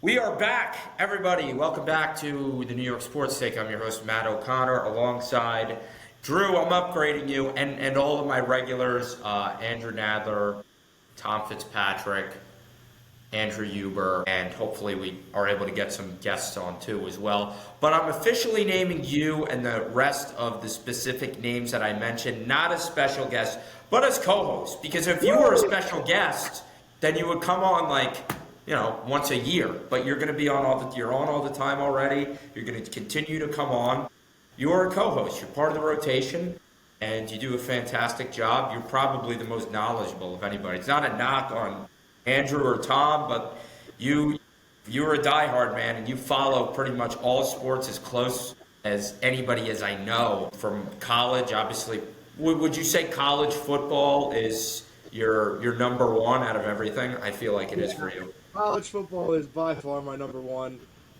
We are back, everybody. Welcome back to the New York Sports Take. I'm your host, Matt O'Connor, alongside Drew. I'm upgrading you, and all of my regulars, Andrew Nadler, Tom Fitzpatrick, Andrew Huber, and hopefully we are able to get some guests on too as well. But I'm officially naming you and the rest of the specific names that I mentioned, not as special guests, but as co-hosts. Because if you were a special guest, then you would come on once a year, but you're going to be you're on all the time already. You're going to continue to come on. You are a co-host. You're part of the rotation, and you do a fantastic job. You're probably the most knowledgeable of anybody. It's not a knock on Andrew or Tom, but you're a diehard man, and you follow pretty much all sports as close as anybody as I know from college. Obviously, would you say college football is your number one out of everything? I feel like it is for you. College football is by far my number one.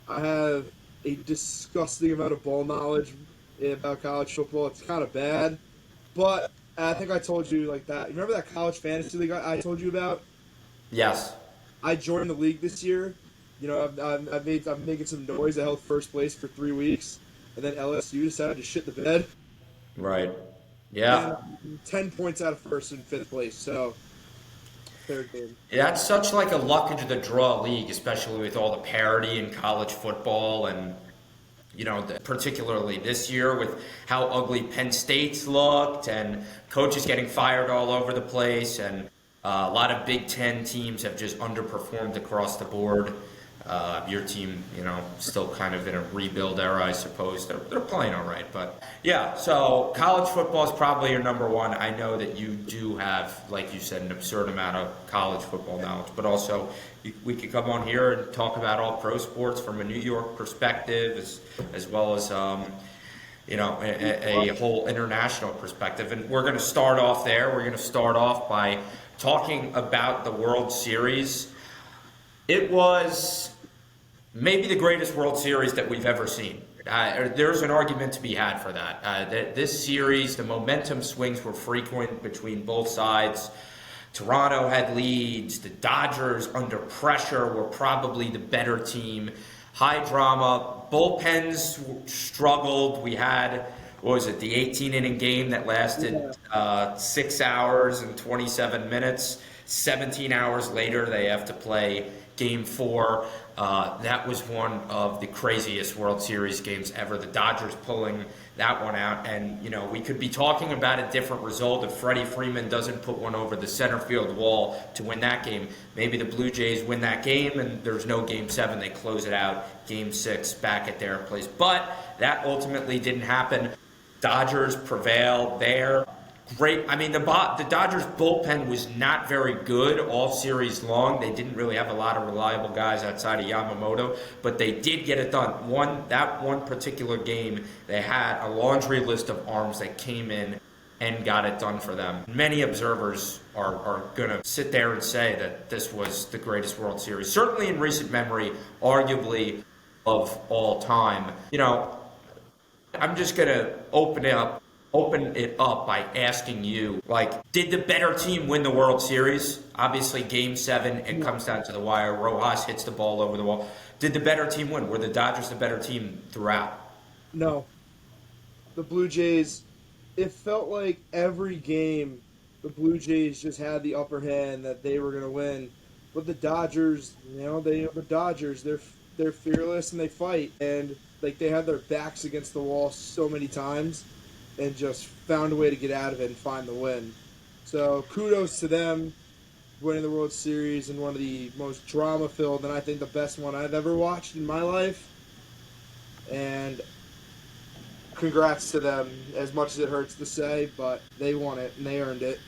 I have a disgusting amount of ball knowledge about college football. It's kind of bad, but I think I told you like that. You remember that college fantasy league I told you about? Yes. I joined the league this year. You know, I'm making some noise. I held first place for 3 weeks, and then LSU decided to shit the bed. Right. Yeah. And 10 points out of first and fifth place. So. Third game. Yeah, it's such like a luck into the draw league, especially with all the parity in college football, and particularly this year with how ugly Penn State's looked and coaches getting fired all over the place, and a lot of Big Ten teams have just underperformed across the board. Your team, still kind of in a rebuild era, I suppose. They're playing all right, but yeah. So college football is probably your number one. I know that you do have, like you said, an absurd amount of college football knowledge, but also we could come on here and talk about all pro sports from a New York perspective, as well as a whole international perspective. And we're going to start off there. We're going to start off by talking about the World Series. It was maybe the greatest World Series that we've ever seen. There's an argument to be had for that. This series, the momentum swings were frequent between both sides. Toronto had leads. The Dodgers, under pressure, were probably the better team. High drama. Bullpens struggled. We had, the 18-inning game that lasted 6 hours and 27 minutes. 17 hours later, they have to play Game 4. That was one of the craziest World Series games ever. The Dodgers pulling that one out. And, we could be talking about a different result if Freddie Freeman doesn't put one over the center field wall to win that game. Maybe the Blue Jays win that game and there's no Game 7. They close it out. Game 6 back at their place. But that ultimately didn't happen. Dodgers prevail there. Great. I mean, the Dodgers bullpen was not very good all series long. They didn't really have a lot of reliable guys outside of Yamamoto, but they did get it done. That one particular game, they had a laundry list of arms that came in and got it done for them. Many observers are going to sit there and say that this was the greatest World Series, certainly in recent memory, arguably of all time. I'm just going to open it up by asking you, did the better team win the World Series? Obviously, Game 7, it comes down to the wire. Rojas hits the ball over the wall. Did the better team win? Were the Dodgers the better team throughout? No. The Blue Jays, it felt like every game the Blue Jays just had the upper hand that they were going to win. But the Dodgers, the Dodgers, they're fearless and they fight. And, they had their backs against the wall so many times and just found a way to get out of it and find the win. So kudos to them winning the World Series and one of the most drama-filled and I think the best one I've ever watched in my life. And congrats to them, as much as it hurts to say, but they won it and they earned it.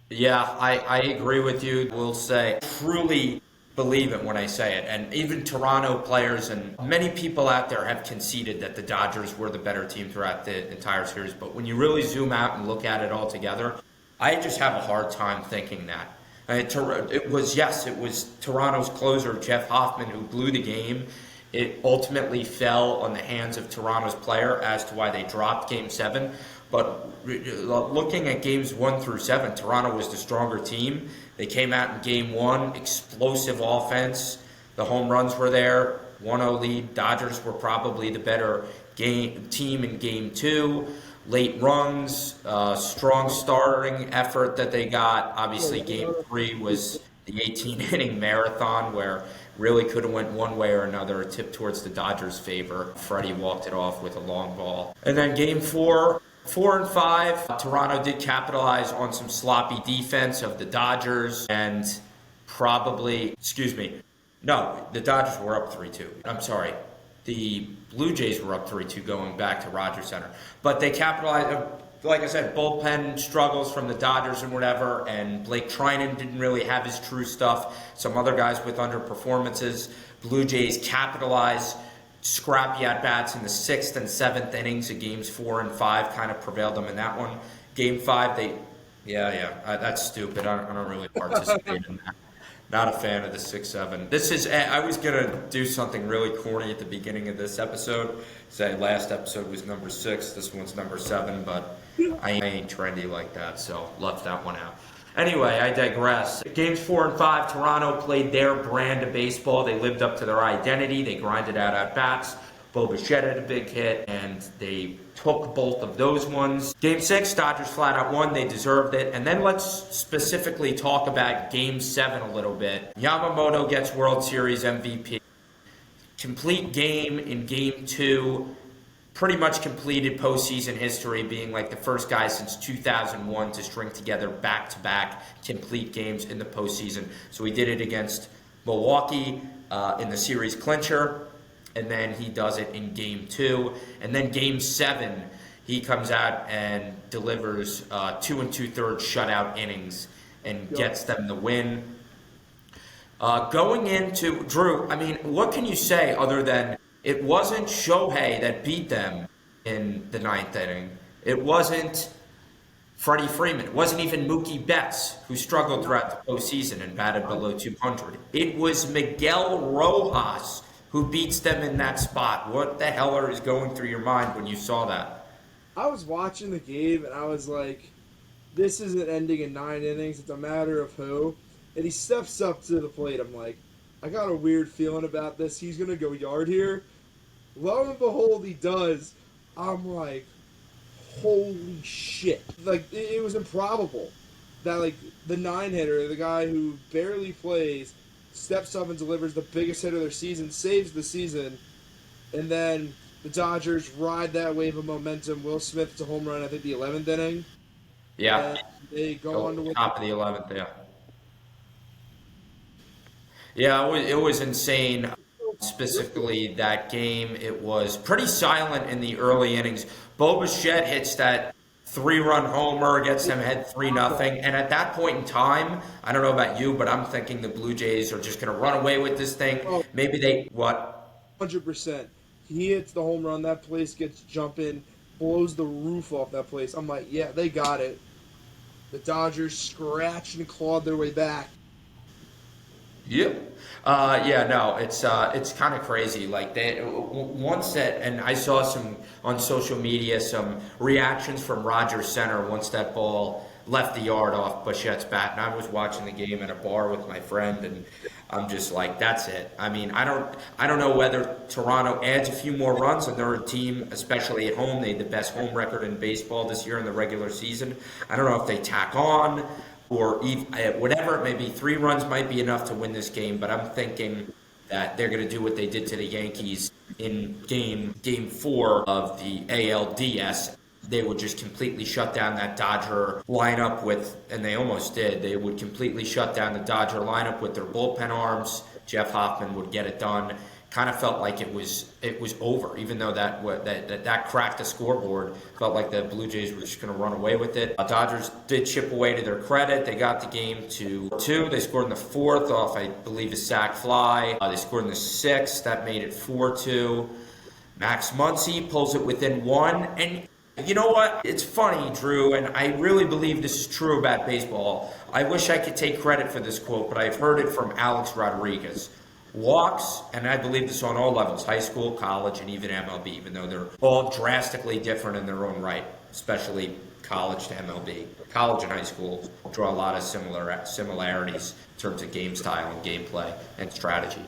Yeah, I agree with you. We'll say truly believe it when I say it. And even Toronto players and many people out there have conceded that the Dodgers were the better team throughout the entire series. But when you really zoom out and look at it all together, I just have a hard time thinking that. It was Toronto's closer, Jeff Hoffman, who blew the game. It ultimately fell on the hands of Toronto's player as to why they dropped Game 7. But looking at Games 1 through 7, Toronto was the stronger team. They came out in Game 1, explosive offense, The home runs were there. 1-0 lead. Dodgers were probably the better team in Game 2. Late runs, strong starting effort that they got. Obviously, Game 3 was the 18-inning marathon where really could have went one way or another, a tip towards the Dodgers' favor. Freddie walked it off with a long ball. And then Game 4, 4 and 5, Toronto did capitalize on some sloppy defense of the Dodgers and no, the Dodgers were up 3-2. I'm sorry. The Blue Jays were up 3-2 going back to Rogers Center. But they capitalized, like I said, bullpen struggles from the Dodgers and whatever, and Blake Trinan didn't really have his true stuff. Some other guys with underperformances. Blue Jays capitalized, scrappy at-bats in the 6th and 7th innings of Games 4 and 5 kind of prevailed them in that one. Game 5, that's stupid. I don't really participate in that. Not a fan of the 6-7. I was going to do something really corny at the beginning of this episode. Say last episode was number 6, this one's number 7, but I ain't trendy like that, so left that one out. Anyway, I digress. Games 4 and 5, Toronto played their brand of baseball. They lived up to their identity. They grinded out at-bats. Bo Bichette had a big hit, and they took both of those ones. Game 6, Dodgers flat out won. They deserved it. And then let's specifically talk about Game 7 a little bit. Yamamoto gets World Series MVP. Complete game in Game 2. Pretty much completed postseason history, being like the first guy since 2001 to string together back-to-back complete games in the postseason. So he did it against Milwaukee in the series clincher. And then he does it in Game 2. And then Game 7, he comes out and delivers 2 2/3 shutout innings and gets them the win. Going into, Drew, I mean, what can you say other than it wasn't Shohei that beat them in the 9th inning? It wasn't Freddie Freeman. It wasn't even Mookie Betts, who struggled throughout the postseason and batted below 200. It was Miguel Rojas who beats them in that spot. What the hell is going through your mind when you saw that? I was watching the game, and I was like, this isn't ending in 9 innings. It's a matter of who. And he steps up to the plate. I'm like, I got a weird feeling about this. He's going to go yard here. Lo and behold, he does. I'm like, holy shit. Like, it was improbable that, like, the 9-hitter, the guy who barely plays, steps up and delivers the biggest hit of their season, saves the season, and then the Dodgers ride that wave of momentum. Will Smith to home run, I think the 11th inning. Yeah. And they go on to win. Top of the 11th, yeah. Yeah, it was insane. Specifically, that game, it was pretty silent in the early innings. Bo Bichette hits that 3-run homer, gets them ahead 3-0. And at that point in time, I don't know about you, but I'm thinking the Blue Jays are just going to run away with this thing. Maybe what? 100%. He hits the home run. That place gets jumping, blows the roof off that place. I'm like, yeah, they got it. The Dodgers scratched and clawed their way back. Yep. It's kind of crazy. Like and I saw some on social media, some reactions from Rogers Center once that ball left the yard off Bichette's bat, and I was watching the game at a bar with my friend, and I'm just like, that's it. I mean, I don't know whether Toronto adds a few more runs, and they're a team, especially at home. They had the best home record in baseball this year in the regular season. I don't know if they tack on, or whatever it may be. 3 runs might be enough to win this game, but I'm thinking that they're going to do what they did to the Yankees in game 4 of the ALDS. They would just completely shut down that Dodger lineup and they almost did. They would completely shut down the Dodger lineup with their bullpen arms. Jeff Hoffman would get it done. Kind of felt like it was over, even though that cracked the scoreboard. Felt like the Blue Jays were just going to run away with it. Dodgers did chip away to their credit. They got the game to 2. They scored in the 4th off, I believe, a sac fly. They scored in the 6th. That made it 4-2. Max Muncy pulls it within 1. And you know what? It's funny, Drew, and I really believe this is true about baseball. I wish I could take credit for this quote, but I've heard it from Alex Rodriguez. Walks, and I believe this on all levels, high school, college, and even MLB, even though they're all drastically different in their own right, especially college to MLB. College and high school draw a lot of similarities in terms of game style and gameplay and strategy.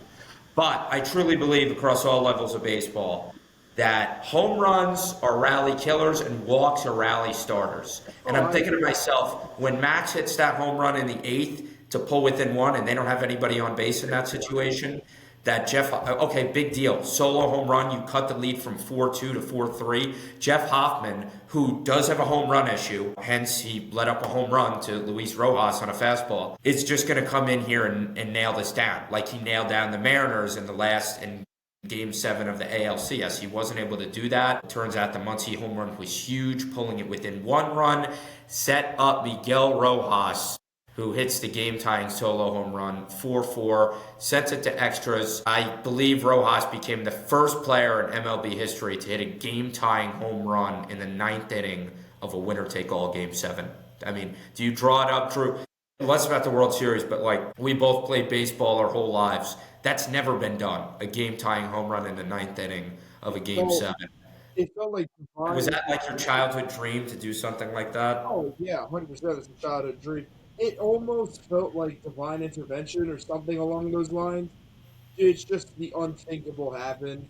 But I truly believe across all levels of baseball that home runs are rally killers and walks are rally starters. And I'm thinking to myself, when Max hits that home run in the eighth to pull within one and they don't have anybody on base in that situation, that okay, big deal. Solo home run, you cut the lead from 4-2 to 4-3. Jeff Hoffman, who does have a home run issue, hence he let up a home run to Luis Rojas on a fastball, is just going to come in here and nail this down. Like he nailed down the Mariners in Game 7 of the ALCS. He wasn't able to do that. It turns out the Muncy home run was huge, pulling it within one run, set up Miguel Rojas, who hits the game-tying solo home run, 4-4, sends it to extras. I believe Rojas became the first player in MLB history to hit a game-tying home run in the ninth inning of a winner-take-all Game 7. I mean, do you draw it up, Drew? Less about the World Series, but like, we both played baseball our whole lives. That's never been done, a game-tying home run in the ninth inning of a Game 7. It felt like Was that like your childhood dream to do something like that? Oh yeah, 100%. It's a childhood dream. It almost felt like divine intervention or something along those lines. It's just the unthinkable happened,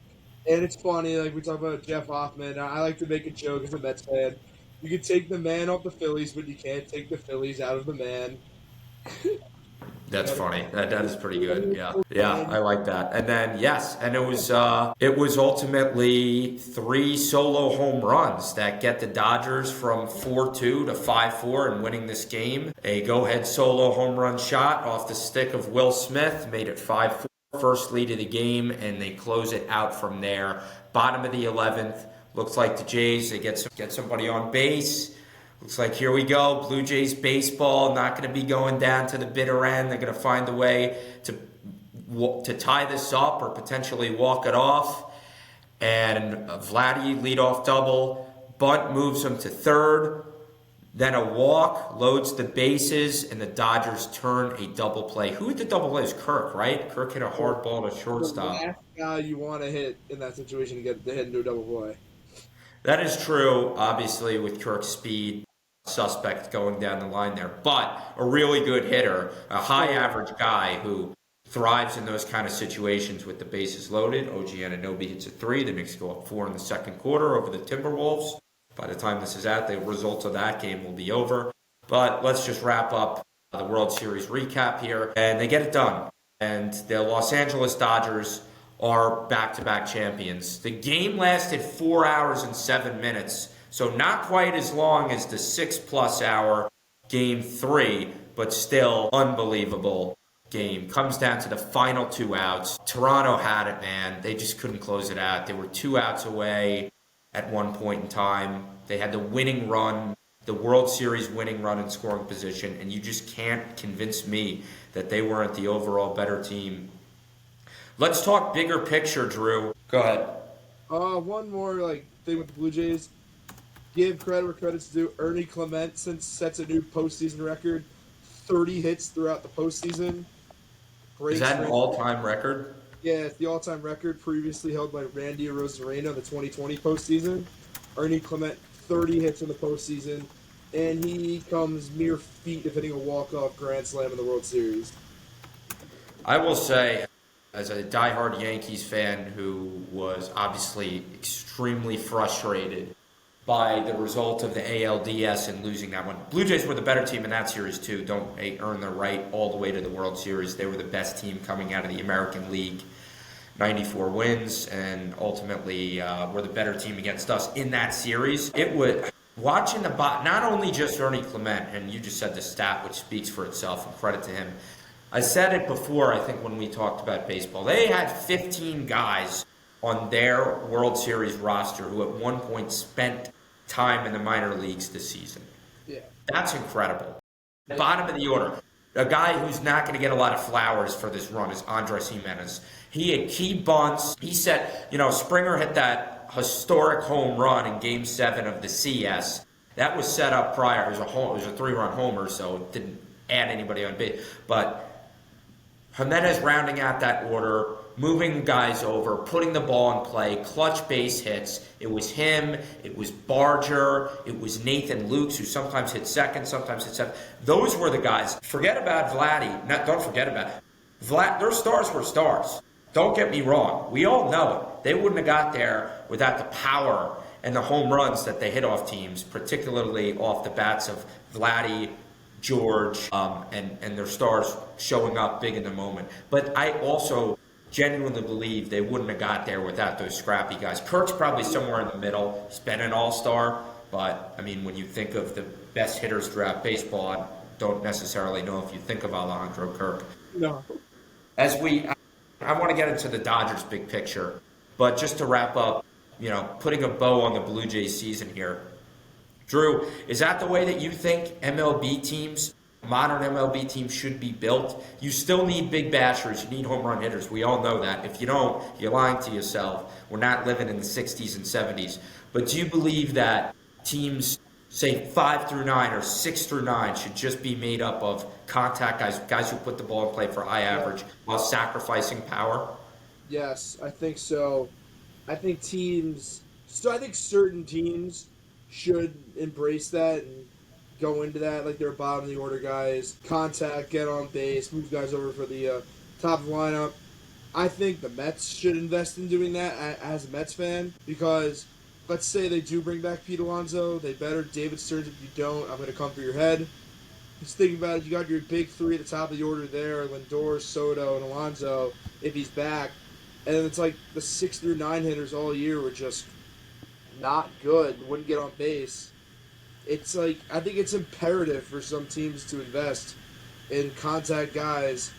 and it's funny. Like we talk about Jeff Hoffman, I like to make a joke as a Mets fan. You can take the man off the Phillies, but you can't take the Phillies out of the man. That's funny. That is pretty good. Yeah, I like that. And then yes, and it was ultimately 3 solo home runs that get the Dodgers from 4-2 to 5-4 and winning this game. A go-ahead solo home run shot off the stick of Will Smith made it 5-4, first lead of the game, and they close it out from there. Bottom of the 11th, looks like the Jays they get somebody on base. Looks like here we go, Blue Jays baseball, not going to be going down to the bitter end. They're going to find a way to tie this up or potentially walk it off. And Vladdy, leadoff double, bunt moves him to third. Then a walk, loads the bases, and the Dodgers turn a double play. Who hit the double play? It was Kirk, right? Kirk hit a hard ball to shortstop. The last guy you want to hit in that situation to get the hit into a double play. That is true, obviously, with Kirk's speed. Suspect going down the line there, but a really good hitter, a high average guy who thrives in those kind of situations with the bases loaded. OG Anunoby hits a 3. The Knicks go up 4 in the second quarter over the Timberwolves. By the time this is out, the results of that game will be over. But let's just wrap up the World Series recap here, and they get it done. And the Los Angeles Dodgers are back-to-back champions. The game lasted 4 hours and 7 minutes. So not quite as long as the 6+ hour Game 3, but still unbelievable game. Comes down to the final 2 outs. Toronto had it, man. They just couldn't close it out. They were 2 outs away at one point in time. They had the winning run, the World Series winning run in scoring position, and you just can't convince me that they weren't the overall better team. Let's talk bigger picture, Drew. Go ahead. One more thing with the Blue Jays. Give credit where credit's due. Ernie Clement sets a new postseason record. 30 hits throughout the postseason. Is that an all-time record? Yeah, it's the all-time record previously held by Randy Arozarena in the 2020 postseason. Ernie Clement, 30 hits in the postseason, and he comes mere feet of hitting a walk-off grand slam in the World Series. I will say, as a diehard Yankees fan who was obviously extremely frustrated by the result of the ALDS and losing that one. Blue Jays were the better team in that series too. Don't earn their right all the way to the World Series. They were the best team coming out of the American League. 94 wins, and ultimately were the better team against us in that series. It would, watching not only just Ernie Clement, and you just said the stat which speaks for itself, and credit to him. I said it before, I think, when we talked about baseball. They had 15 guys on their World Series roster who at one point spent time in the minor leagues this season. Yeah. That's incredible. Bottom of the order. A guy who's not going to get a lot of flowers for this run is Andres Gimenez. He had key bunts. He said, Springer hit that historic home run in Game 7 of the CS. That was set up prior. It was a 3-run homer, so it didn't add anybody on base. But Gimenez rounding out that order, moving guys over, putting the ball in play, clutch base hits. It was him, it was Barger, it was Nathan Lukes, who sometimes hit second, sometimes hit seventh. Those were the guys. Forget about Vladdy. Don't forget about it. Their stars were stars. Don't get me wrong. We all know it. They wouldn't have got there without the power and the home runs that they hit off teams, particularly off the bats of Vladdy, George, and their stars showing up big in the moment. But I also genuinely believe they wouldn't have got there without those scrappy guys. Kirk's probably somewhere in the middle. He's been an all-star, but I mean, when you think of the best hitters throughout baseball, I don't necessarily know if you think of Alejandro Kirk. No. I want to get into the Dodgers' big picture, but just to wrap up, putting a bow on the Blue Jays season here. Drew, is that the way that you think MLB teams, modern MLB teams, should be built? You still need big bashers. You need home run hitters. We all know that. If you don't, you're lying to yourself. We're not living in the 60s and 70s. But do you believe that teams, say 5 through 9 or 6 through 9, should just be made up of contact guys who put the ball in play for high average while sacrificing power? Yes, I think so. I think certain teams should embrace that and go into that like they're bottom of the order guys. Contact, get on base, move guys over for the top of the lineup. I think the Mets should invest in doing that as a Mets fan because let's say they do bring back Pete Alonso. They better David Stearns. If you don't, I'm going to come for your head. Just thinking about it, you got your big three at the top of the order there, Lindor, Soto, and Alonso, if he's back. And it's like the 6 through 9 hitters all year were just not good, wouldn't get on base. It's like, I think it's imperative for some teams to invest in contact guys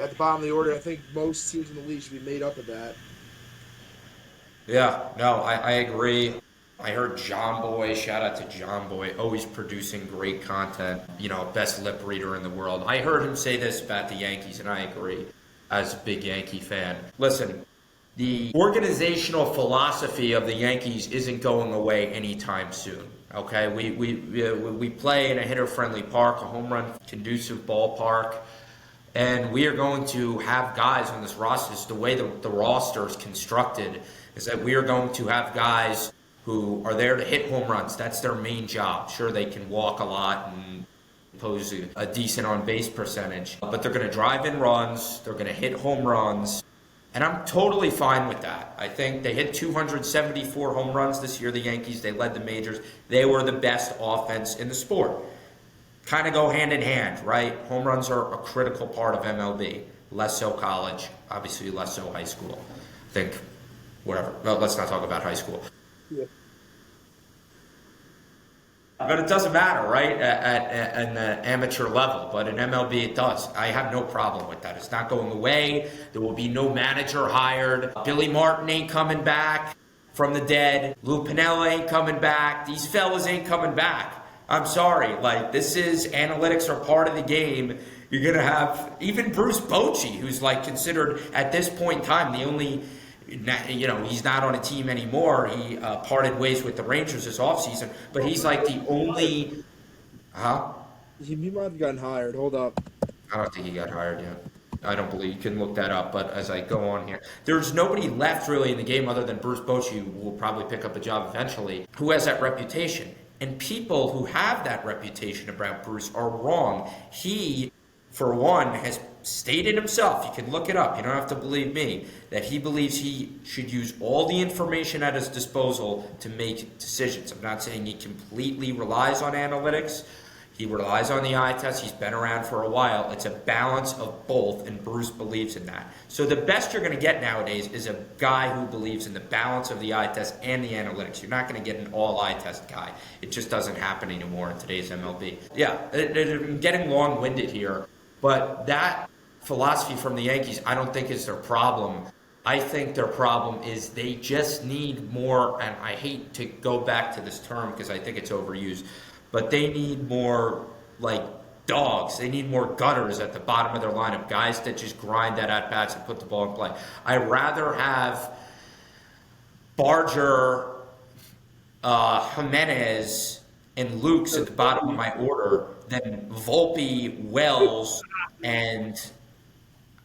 at the bottom of the order. I think most teams in the league should be made up of that. Yeah, no, I agree. I heard John Boy, shout out to John Boy, always producing great content, best lip reader in the world. I heard him say this about the Yankees, and I agree as a big Yankee fan. Listen, the organizational philosophy of the Yankees isn't going away anytime soon. Okay, we play in a hitter-friendly park, a home run-conducive ballpark, and we are going to have guys on this roster. The way the roster is constructed is that we are going to have guys who are there to hit home runs. That's their main job. Sure, they can walk a lot and pose a decent on-base percentage, but they're going to drive in runs, they're going to hit home runs, and I'm totally fine with that. I think they hit 274 home runs this year, the Yankees. They led the majors. They were the best offense in the sport. Kind of go hand in hand, right? Home runs are a critical part of MLB. Less so college, obviously less so high school. I think, whatever. Well, let's not talk about high school. Yeah. But it doesn't matter, right, at the amateur level. But in MLB, it does. I have no problem with that. It's not going away. There will be no manager hired. Billy Martin ain't coming back from the dead. Lou Piniella ain't coming back. These fellas ain't coming back. I'm sorry. This is analytics are part of the game. You're going to have even Bruce Bochy, who's considered at this point in time the only... he's not on a team anymore. He parted ways with the Rangers this offseason, but he's the only... Huh? He might have gotten hired. Hold up. I don't think he got hired yet. I don't believe. You can look that up, but as I go on here, there's nobody left really in the game other than Bruce Bochy, who will probably pick up a job eventually, who has that reputation. And people who have that reputation about Bruce are wrong. He, for one, has stated himself, you can look it up, you don't have to believe me, that he believes he should use all the information at his disposal to make decisions. I'm not saying he completely relies on analytics. He relies on the eye test. He's been around for a while. It's a balance of both, and Bruce believes in that. So the best you're going to get nowadays is a guy who believes in the balance of the eye test and the analytics. You're not going to get an all eye test guy. It just doesn't happen anymore in today's MLB. Yeah, I'm getting long-winded here, but that philosophy from the Yankees I don't think is their problem. I think their problem is they just need more, and I hate to go back to this term because I think it's overused, but they need more dogs. They need more gutters at the bottom of their lineup, guys that just grind that at-bats and put the ball in play. I'd rather have Barger, Jimenez, and Lukes at the bottom of my order than Volpe, Wells, and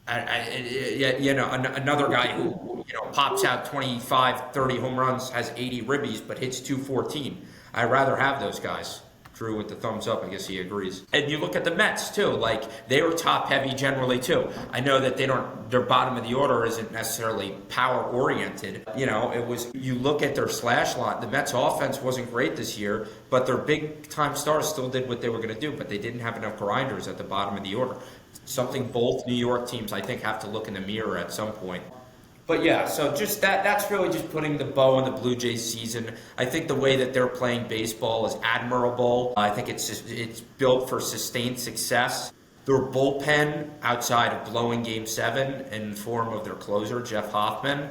another guy who pops out 25, 30 home runs, has 80 ribbies, but hits 214. I'd rather have those guys. Drew with the thumbs up. I guess he agrees. And you look at the Mets too. Like, they were top heavy generally too. I know that their bottom of the order isn't necessarily power oriented. You know, you look at their slash line. The Mets offense wasn't great this year, but their big time stars still did what they were going to do. But they didn't have enough grinders at the bottom of the order. Something both New York teams, I think, have to look in the mirror at some point. But yeah, so just that's really just putting the bow on the Blue Jays season. I think the way that they're playing baseball is admirable. I think it's built for sustained success. Their bullpen, outside of blowing Game 7 in the form of their closer, Jeff Hoffman,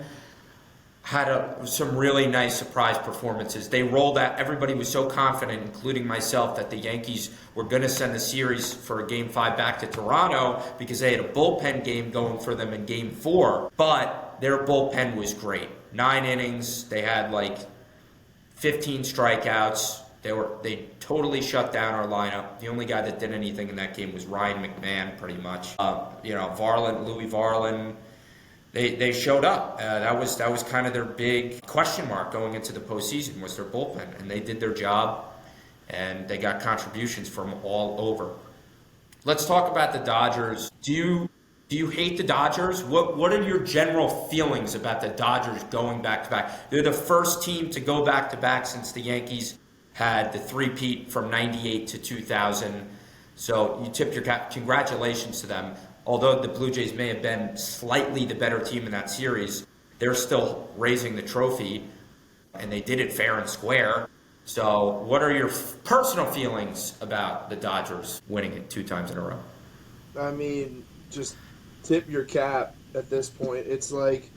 had some really nice surprise performances. They rolled out, everybody was so confident, including myself, that the Yankees were going to send the series for a Game 5 back to Toronto because they had a bullpen game going for them in Game 4. But their bullpen was great. 9 innings, they had like 15 strikeouts. They totally shut down our lineup. The only guy that did anything in that game was Ryan McMahon, pretty much. Louis Varland. They showed up. That was kind of their big question mark going into the postseason, was their bullpen, and they did their job, and they got contributions from all over. Let's talk about the Dodgers. Do you hate the Dodgers? What are your general feelings about the Dodgers going back to back? They're the first team to go back to back since the Yankees had the three-peat from '98 to 2000. So you tip your cap. Congratulations to them. Although the Blue Jays may have been slightly the better team in that series, they're still raising the trophy, and they did it fair and square. So what are your personal feelings about the Dodgers winning it 2 times in a row? I mean, just tip your cap at this point. It's like,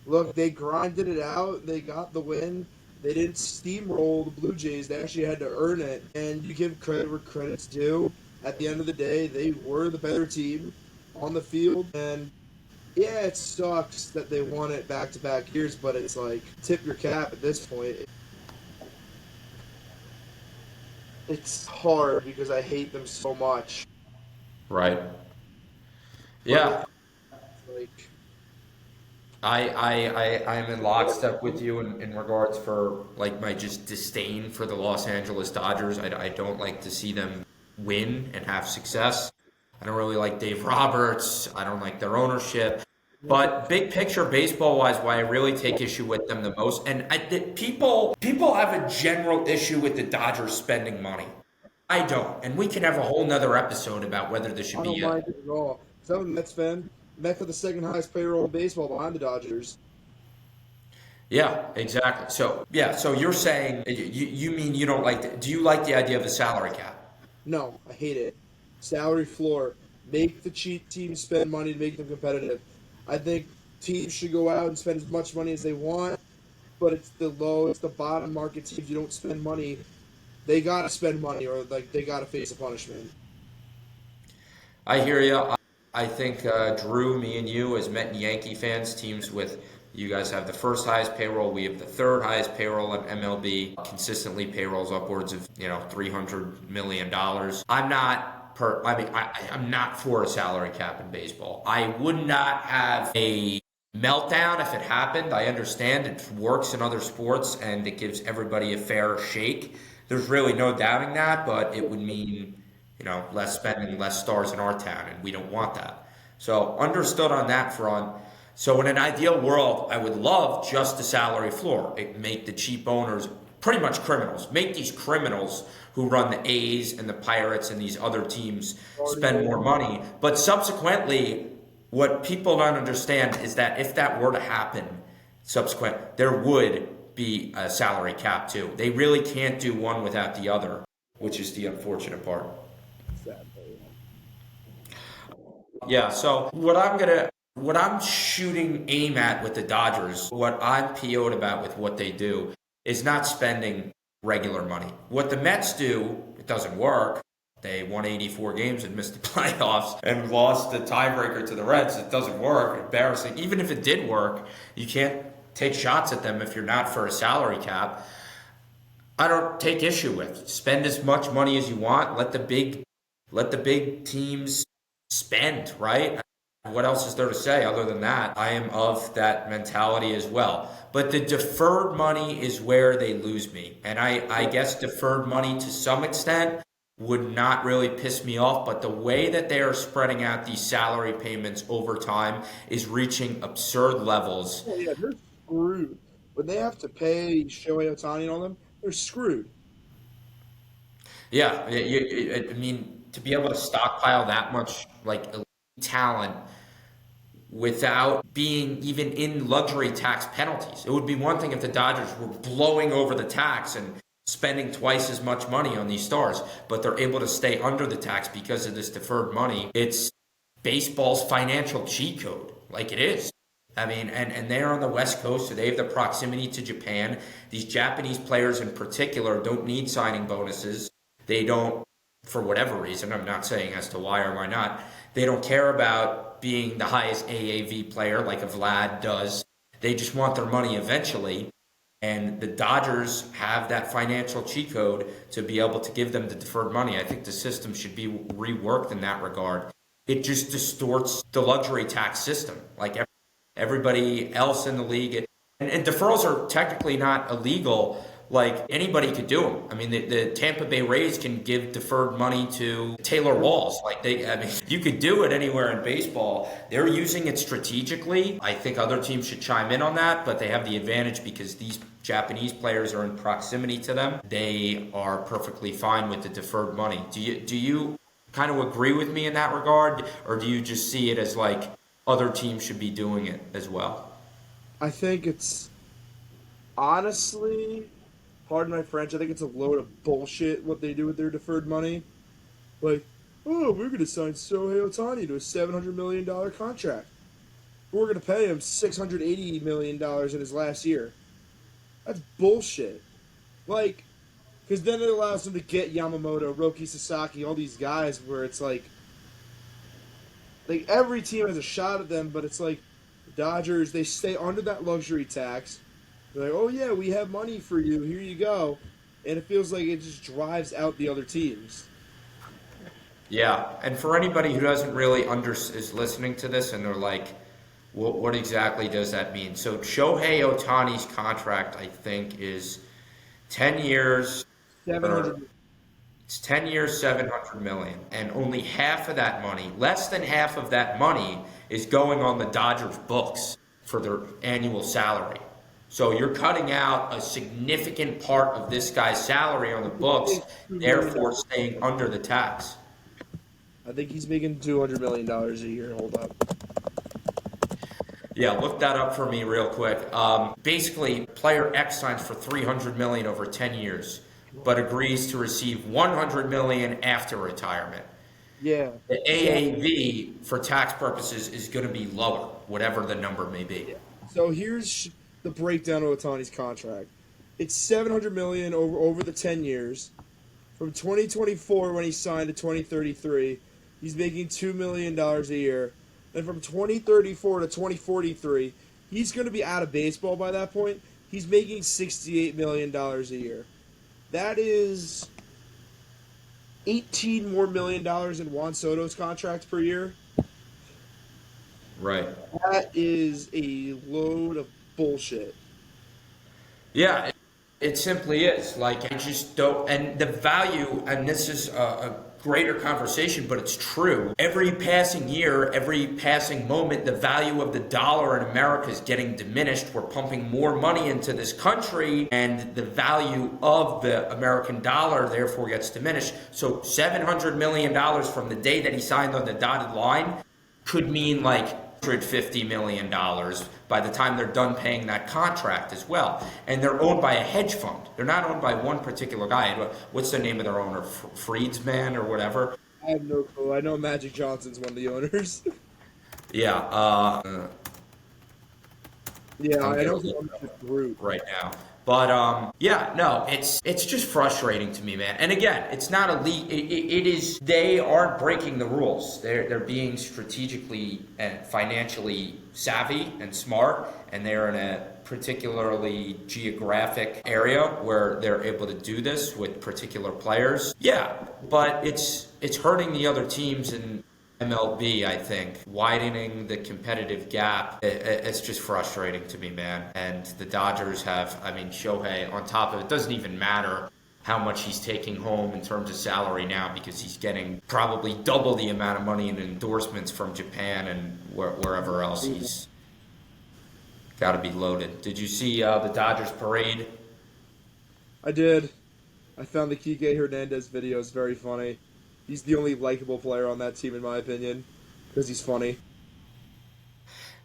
look, they grinded it out. They got the win. They didn't steamroll the Blue Jays. They actually had to earn it. And you give credit where credit's due. At the end of the day, they were the better team on the field. And yeah, it sucks that they won it back-to-back years, but it's like, tip your cap at this point. It's hard because I hate them so much. Right. Yeah. Like, I'm in lockstep with you in regards for like my just disdain for the Los Angeles Dodgers. I don't like to see them win and have success. I don't really like Dave Roberts. I don't like their ownership. But big picture baseball-wise, why I really take issue with them the most, and people have a general issue with the Dodgers spending money. I don't, and we can have a whole nother episode about whether this should I be don't mind it at all. So I'm a Mets fan. Mets have the second highest payroll in baseball behind the Dodgers. Yeah, exactly. So you're saying you mean you don't like do you like the idea of a salary cap? No, I hate it. Salary floor. Make the cheap teams spend money to make them competitive. I think teams should go out and spend as much money as they want, but it's the bottom market teams. You don't spend money. They gotta spend money, or like they gotta face a punishment. I hear you. I think Drew, me and you, as Met and Yankee fans, teams with you guys have the first highest payroll. We have the third highest payroll in MLB. Consistently payrolls upwards of $300 million. I'm not for a salary cap in baseball. I would not have a meltdown if it happened. I understand it works in other sports and it gives everybody a fair shake. There's really no doubting that, but it would mean less spending, less stars in our town, and we don't want that. So understood on that front. So in an ideal world, I would love just the salary floor. Make the cheap owners pretty much criminals. Make these criminals who run the A's and the Pirates and these other teams spend more money. But subsequently, what people don't understand is that if that were to happen, there would be a salary cap too. They really can't do one without the other, which is the unfortunate part. Yeah, so what I'm shooting aim at with the Dodgers, what I'm PO'd about with what they do, is not spending regular money. What the Mets do, it doesn't work. They won 84 games and missed the playoffs and lost the tiebreaker to the Reds. It doesn't work. Embarrassing. Even if it did work, you can't take shots at them if you're not for a salary cap. I don't take issue with. Spend as much money as you want. Let the big teams spend, right? What else is there to say other than that? I am of that mentality as well. But the deferred money is where they lose me. And I guess deferred money to some extent would not really piss me off. But the way that they are spreading out these salary payments over time is reaching absurd levels. Oh, yeah, they're screwed. When they have to pay Shohei Ohtani and all them, they're screwed. Yeah, I mean, to be able to stockpile that much like elite talent without being even in luxury tax penalties. It would be one thing if the Dodgers were blowing over the tax and spending twice as much money on these stars, but they're able to stay under the tax because of this deferred money. It's baseball's financial cheat code, like it is. I mean, and they're on the West Coast, so they have the proximity to Japan. These Japanese players in particular don't need signing bonuses. They don't, for whatever reason, I'm not saying as to why or why not, they don't care about being the highest AAV player like a Vlad does. They just want their money eventually. And the Dodgers have that financial cheat code to be able to give them the deferred money. I think the system should be reworked in that regard. It just distorts the luxury tax system. Like everybody else in the league. And deferrals are technically not illegal. Like anybody could do them. I mean, the Tampa Bay Rays can give deferred money to Taylor Walls. I mean, you could do it anywhere in baseball. They're using it strategically. I think other teams should chime in on that, but they have the advantage because these Japanese players are in proximity to them. They are perfectly fine with the deferred money. Do you kind of agree with me in that regard, or do you just see it as like other teams should be doing it as well? I think it's honestly, pardon my French, I think it's a load of bullshit what they do with their deferred money. Like, oh, we're going to sign Shohei Ohtani to a $700 million contract. We're going to pay him $680 million in his last year. That's bullshit. Like, because then it allows them to get Yamamoto, Roki Sasaki, all these guys where it's like every team has a shot at them, but it's like the Dodgers, they stay under that luxury tax. They're like, oh yeah, we have money for you, here you go. And it feels like it just drives out the other teams. Yeah, and for anybody who doesn't really is listening to this and they're like, what exactly does that mean? So Shohei Ohtani's contract, I think, is 10 years. 700. It's 10 years, 700 million, and only half of that money, less than half of that money, is going on the Dodgers' books for their annual salary. So you're cutting out a significant part of this guy's salary on the books, therefore staying under the tax. I think he's making $200 million a year. Hold up. Yeah, look that up for me real quick. Basically, player X signs for $300 million over 10 years, but agrees to receive $100 million after retirement. Yeah. The AAV for tax purposes is going to be lower, whatever the number may be. Yeah. So here's the breakdown of Otani's contract. It's $700 million over the 10 years. From 2024 when he signed to 2033, he's making $2 million a year. And from 2034 to 2043, he's going to be out of baseball by that point. He's making $68 million a year. That is $18 more million in Juan Soto's contract per year. Right. That is a load of bullshit. Yeah, it simply is. Like, I just don't. And the value, and this is a greater conversation, but it's true. Every passing year, every passing moment, the value of the dollar in America is getting diminished. We're pumping more money into this country, and the value of the American dollar therefore gets diminished. So $700 million from the day that he signed on the dotted line could mean like $150 million by the time they're done paying that contract as well. And they're owned by a hedge fund. They're not owned by one particular guy. What's the name of their owner? Freedsman or whatever? I have no clue. I know Magic Johnson's one of the owners. Yeah. Yeah, I'm I know getting the group right now. But yeah, no, it's just frustrating to me, man. And again, it's not a league. It is. They aren't breaking the rules. They're being strategically and financially savvy and smart, and they're in a particularly geographic area where they're able to do this with particular players. Yeah, but it's hurting the other teams, and MLB, I think, widening the competitive gap, it's just frustrating to me, man. And the Dodgers have, I mean, Shohei, on top of it, doesn't even matter how much he's taking home in terms of salary now because he's getting probably double the amount of money in endorsements from Japan and wherever else he's got to be loaded. Did you see the Dodgers parade? I did. I found the Kike Hernandez videos very funny. He's the only likable player on that team, in my opinion, because he's funny.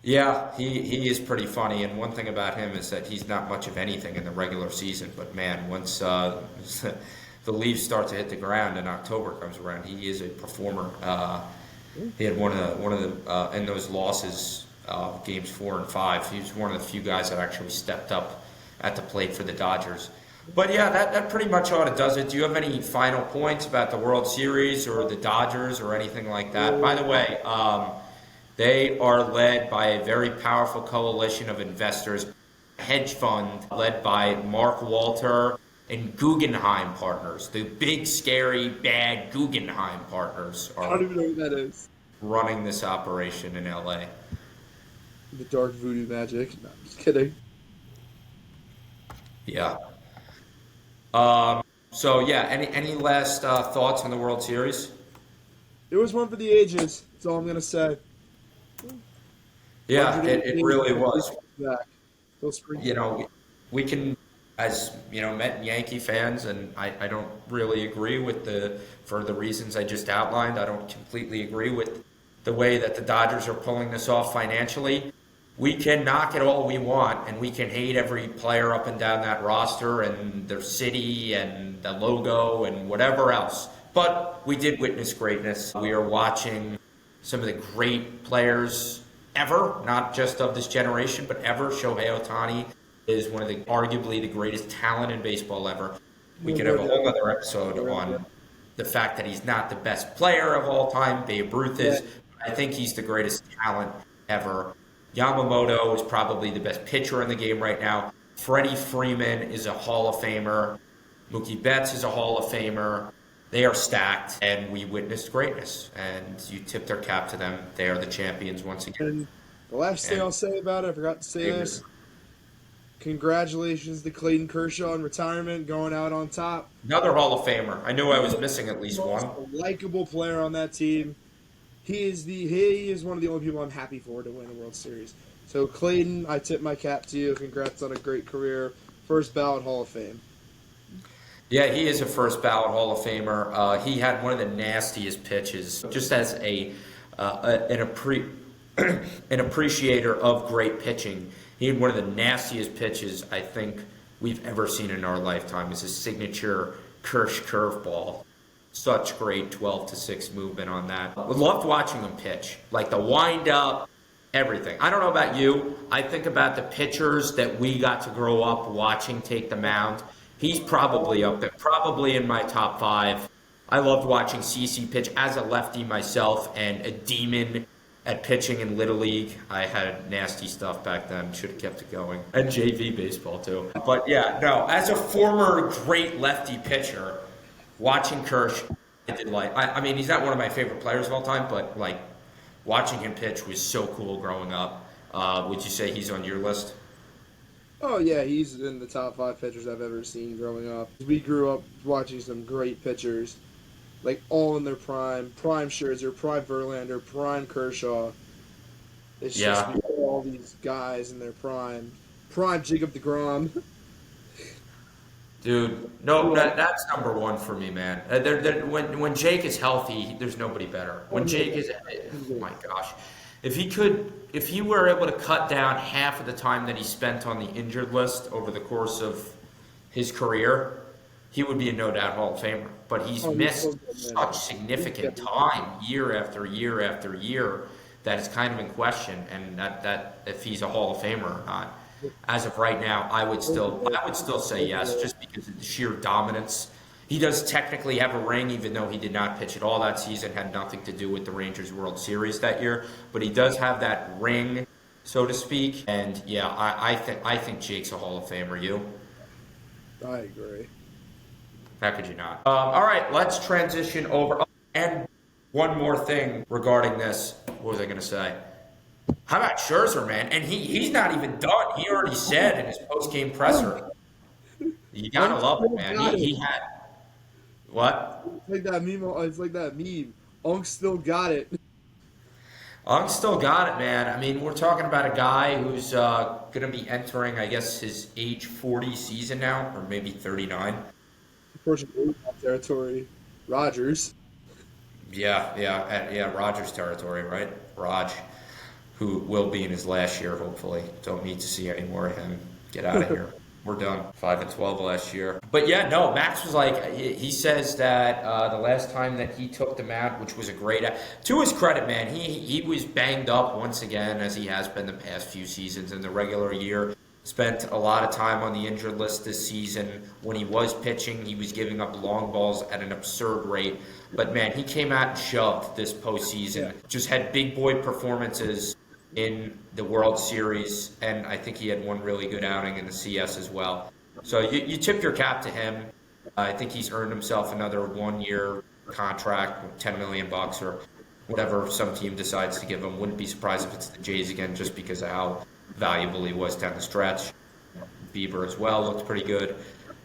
Yeah, he is pretty funny, and one thing about him is that he's not much of anything in the regular season. But man, once the leaves start to hit the ground and October comes around, he is a performer. He had one of the in those losses, games 4 and 5. He was one of the few guys that actually stepped up at the plate for the Dodgers. But yeah, that pretty much ought to does it. Do you have any final points about the World Series or the Dodgers or anything like that? By the way, they are led by a very powerful coalition of investors, a hedge fund led by Mark Walter and Guggenheim Partners. The big, scary, bad Guggenheim Partners I are don't even know who that is. running this operation in LA. The dark voodoo magic. No, I'm just kidding. Yeah. So yeah, any last thoughts on the World Series? It was one for the ages. That's all I'm gonna say. Yeah, it really was. Back. Go spring. You know, we can, as you know, Met and Yankee fans, and I don't really agree with for the reasons I just outlined. I don't completely agree with the way that the Dodgers are pulling this off financially. We can knock it all we want, and we can hate every player up and down that roster and their city and the logo and whatever else. But we did witness greatness. We are watching some of the great players ever, not just of this generation, but ever. Shohei Ohtani is one of the arguably the greatest talent in baseball ever. We could have a whole other episode on the fact that he's not the best player of all time. Babe Ruth is. I think he's the greatest talent ever. Yamamoto is probably the best pitcher in the game right now. Freddie Freeman is a Hall of Famer. Mookie Betts is a Hall of Famer. They are stacked, and we witnessed greatness. And you tip their cap to them. They are the champions once again. And the last thing I'll say about it, I forgot to say this. Congratulations to Clayton Kershaw in retirement, going out on top. Another Hall of Famer. I knew I was missing at least one. A likable player on that team. He is one of the only people I'm happy for to win a World Series. So Clayton, I tip my cap to you. Congrats on a great career. First ballot Hall of Fame. Yeah, he is a first ballot Hall of Famer. He had one of the nastiest pitches, just as an appreciator of great pitching. He had one of the nastiest pitches I think we've ever seen in our lifetime. It's his signature Kirsch curveball. Such great 12-6 movement on that. I loved watching him pitch. Like the wind up, everything. I don't know about you. I think about the pitchers that we got to grow up watching take the mound. He's probably up there, probably in my top 5. I loved watching CeCe pitch as a lefty myself and a demon at pitching in Little League. I had nasty stuff back then. Should have kept it going. And JV baseball too. But yeah, no, as a former great lefty pitcher, watching Kirsch, I mean, he's not one of my favorite players of all time, but like watching him pitch was so cool growing up. Would you say he's on your list? Oh yeah, he's in the top 5 pitchers I've ever seen growing up. We grew up watching some great pitchers, like all in their prime. Prime Scherzer, prime Verlander, prime Kershaw. It's just all these guys in their prime. Prime Jacob deGrom. Dude, no, that's number 1 for me, man. When Jake is healthy, there's nobody better. When Jake is, oh my gosh, if he were able to cut down half of the time that he spent on the injured list over the course of his career, he would be a no doubt Hall of Famer. But he's missed such significant time, year after year after year, that it's kind of in question, and that if he's a Hall of Famer or not. As of right now, I would still say yes, just because of the sheer dominance. He does technically have a ring, even though he did not pitch at all that season, had nothing to do with the Rangers World Series that year. But he does have that ring, so to speak. And yeah, I think Jake's a Hall of Famer. You? I agree. How could you not? All right, let's transition over. And one more thing regarding this. What was I going to say? How about Scherzer, man? And he's not even done. He already said in his post-game presser. You got to love it, man. He had. What? It's like that meme. Unk still got it. Ung still got it, man. I mean, we're talking about a guy who's going to be entering, I guess, his age 40 season now, or maybe 39. Unfortunately, territory. Rogers. Yeah, Rogers territory, right? Raj, who will be in his last year, hopefully. Don't need to see any more of him. Get out of here. We're done. 5-12 last year. But yeah, no, Max was like, he says that the last time that he took the mound, which was a great, to his credit, man, he was banged up once again, as he has been the past few seasons in the regular year. Spent a lot of time on the injured list this season. When he was pitching, he was giving up long balls at an absurd rate. But man, he came out and shoved this postseason. Just had big boy performances in the World Series, and I think he had one really good outing in the CS as well. So you tip your cap to him. I think he's earned himself another 1-year contract, $10 million or whatever some team decides to give him. Wouldn't be surprised if it's the Jays again, just because of how valuable he was down the stretch. Bieber as well looked pretty good.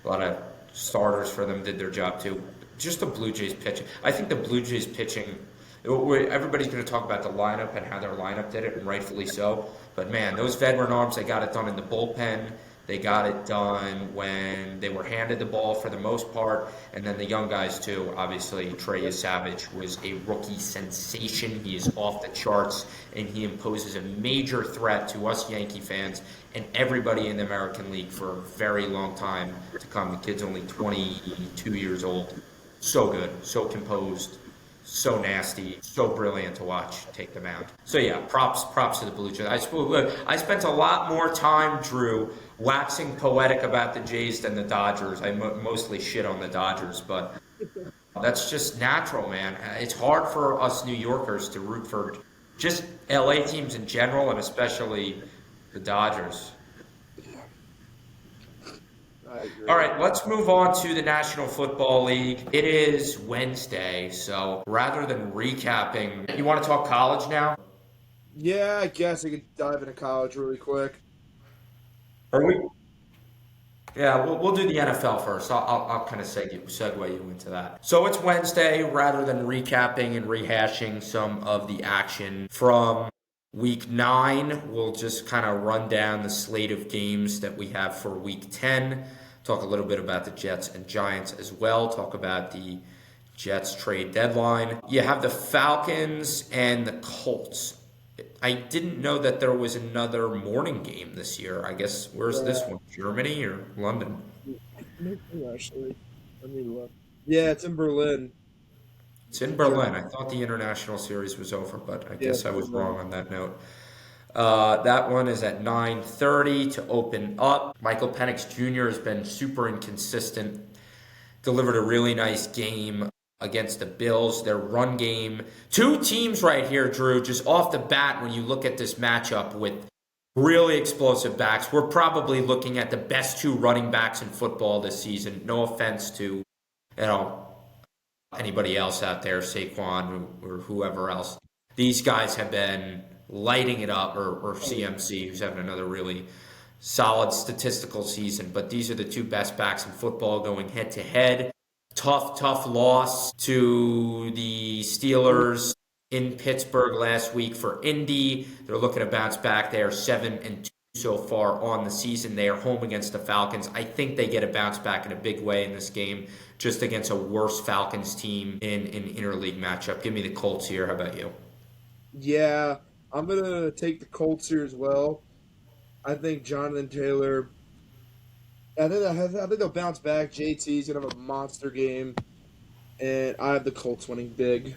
A lot of starters for them did their job too. Just the Blue Jays pitching. I think the Blue Jays pitching, everybody's going to talk about the lineup and how their lineup did it, and rightfully so. But man, those veteran arms, they got it done in the bullpen. They got it done when they were handed the ball for the most part. And then the young guys too. Obviously, Trey Savage was a rookie sensation. He is off the charts, and he imposes a major threat to us Yankee fans and everybody in the American League for a very long time to come. The kid's only 22 years old. So good, so composed, so nasty, so brilliant to watch take the mound. So yeah, props to the Blue Jays. I spent a lot more time, Drew, waxing poetic about the Jays than the Dodgers. I mostly shit on the Dodgers, but that's just natural, man. It's hard for us New Yorkers to root for just LA teams in general, and especially the Dodgers. All right, let's move on to the National Football League. It is Wednesday, so rather than recapping, you want to talk college now? Yeah, I guess I could dive into college really quick. Are we? Yeah, we'll do the NFL first. I'll kind of segue you into that. So it's Wednesday. Rather than recapping and rehashing some of the action from Week 9, we'll just kind of run down the slate of games that we have for Week 10. Talk a little bit about the Jets and Giants as well. Talk about the Jets trade deadline. You have the Falcons and the Colts. I didn't know that there was another morning game this year. I guess, where's this one? Germany or London? Actually, let me look. Yeah, it's in Berlin. It's in Berlin. I thought the international series was over, but I guess I was wrong on that note. That one is at 9:30 to open up. Michael Penix Jr. has been super inconsistent. Delivered a really nice game against the Bills. Their run game. Two teams right here, Drew, just off the bat when you look at this matchup with really explosive backs. We're probably looking at the best two running backs in football this season. No offense to, anybody else out there, Saquon or whoever else. These guys have been lighting it up, or CMC, who's having another really solid statistical season. But these are the two best backs in football going head-to-head. Tough loss to the Steelers in Pittsburgh last week for Indy. They're looking to bounce back. They are 7-2 so far on the season. They are home against the Falcons. I think they get a bounce back in a big way in this game, just against a worse Falcons team in an interleague matchup. Give me the Colts here. How about you? Yeah, I'm going to take the Colts here as well. I think Jonathan Taylor, I think they'll bounce back. JT's going to have a monster game, and I have the Colts winning big.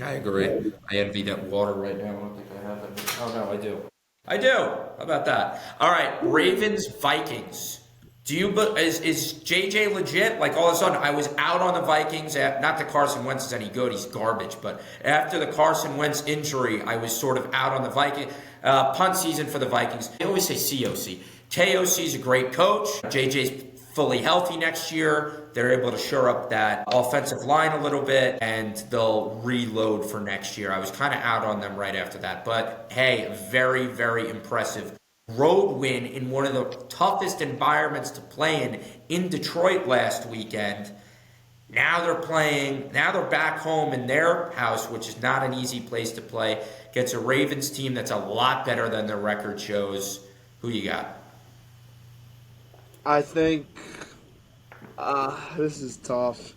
I agree. I envy that water right now. I don't think I have it. Oh, no, I do. I do. How about that? All right, Ravens, Vikings. Is JJ legit? Like, all of a sudden, I was out on the Vikings. Not that Carson Wentz is any good. He's garbage. But after the Carson Wentz injury, I was sort of out on the Vikings. Punt season for the Vikings. I always say COC. KOC is a great coach. JJ's fully healthy next year. They're able to shore up that offensive line a little bit, and they'll reload for next year. I was kind of out on them right after that. But hey, very, very impressive road win in one of the toughest environments to play in Detroit last weekend. Now they're back home in their house, which is not an easy place to play. Gets a Ravens team that's a lot better than their record shows. Who you got? I think this is tough.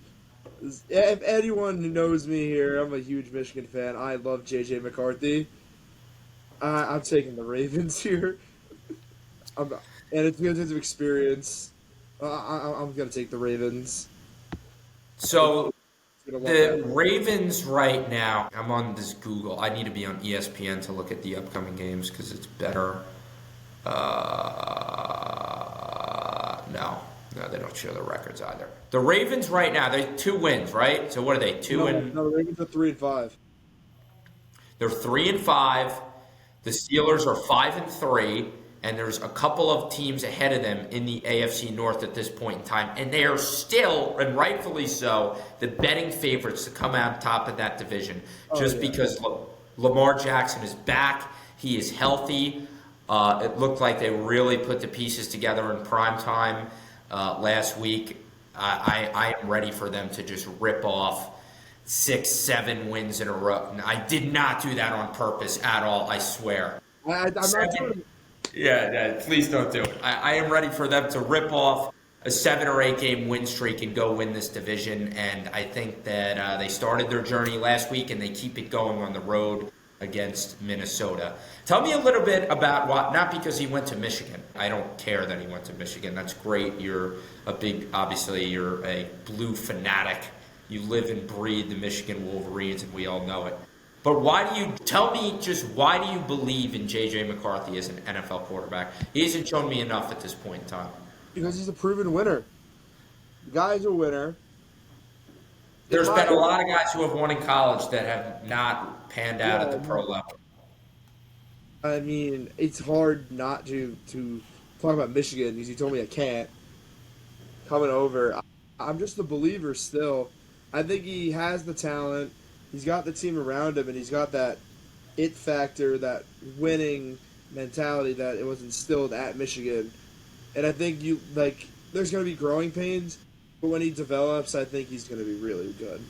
If anyone who knows me here, I'm a huge Michigan fan. I love JJ McCarthy. I'm taking the Ravens here. And it's because of experience. I'm going to take the Ravens. So Gonna want the that. Ravens right now, I'm on this Google. I need to be on ESPN to look at the upcoming games because it's better. No, they don't show the records either. The Ravens right now, they 2 wins, right? So what are they? No, the Ravens are 3-5. They're 3-5. The Steelers are 5-3, and there's a couple of teams ahead of them in the AFC North at this point in time, and they are still, and rightfully so, the betting favorites to come out top of that division, just because Lamar Jackson is back, he is healthy. It looked like they really put the pieces together in prime time last week. I am ready for them to just rip off 6-7 wins in a row. And I did not do that on purpose at all, I swear. I'm not doing it. Yeah, please don't do it. I am ready for them to rip off a 7 or 8 game win streak and go win this division. And I think that they started their journey last week and they keep it going on the road against Minnesota. Tell me a little bit about not because he went to Michigan. I don't care that he went to Michigan. That's great. Obviously you're a blue fanatic. You live and breathe the Michigan Wolverines, and we all know it. But why do you believe in J.J. McCarthy as an NFL quarterback? He hasn't shown me enough at this point in time. Because he's a proven winner. The guy's a winner. There's been a lot of guys who have won in college that have not panned out at the pro level. I mean, it's hard not to talk about Michigan because you told me I can't. Coming over, I'm just a believer still. I think he has the talent. He's got the team around him, and he's got that it factor, that winning mentality that it was instilled at Michigan. And I think there's going to be growing pains, but when he develops, I think he's going to be really good.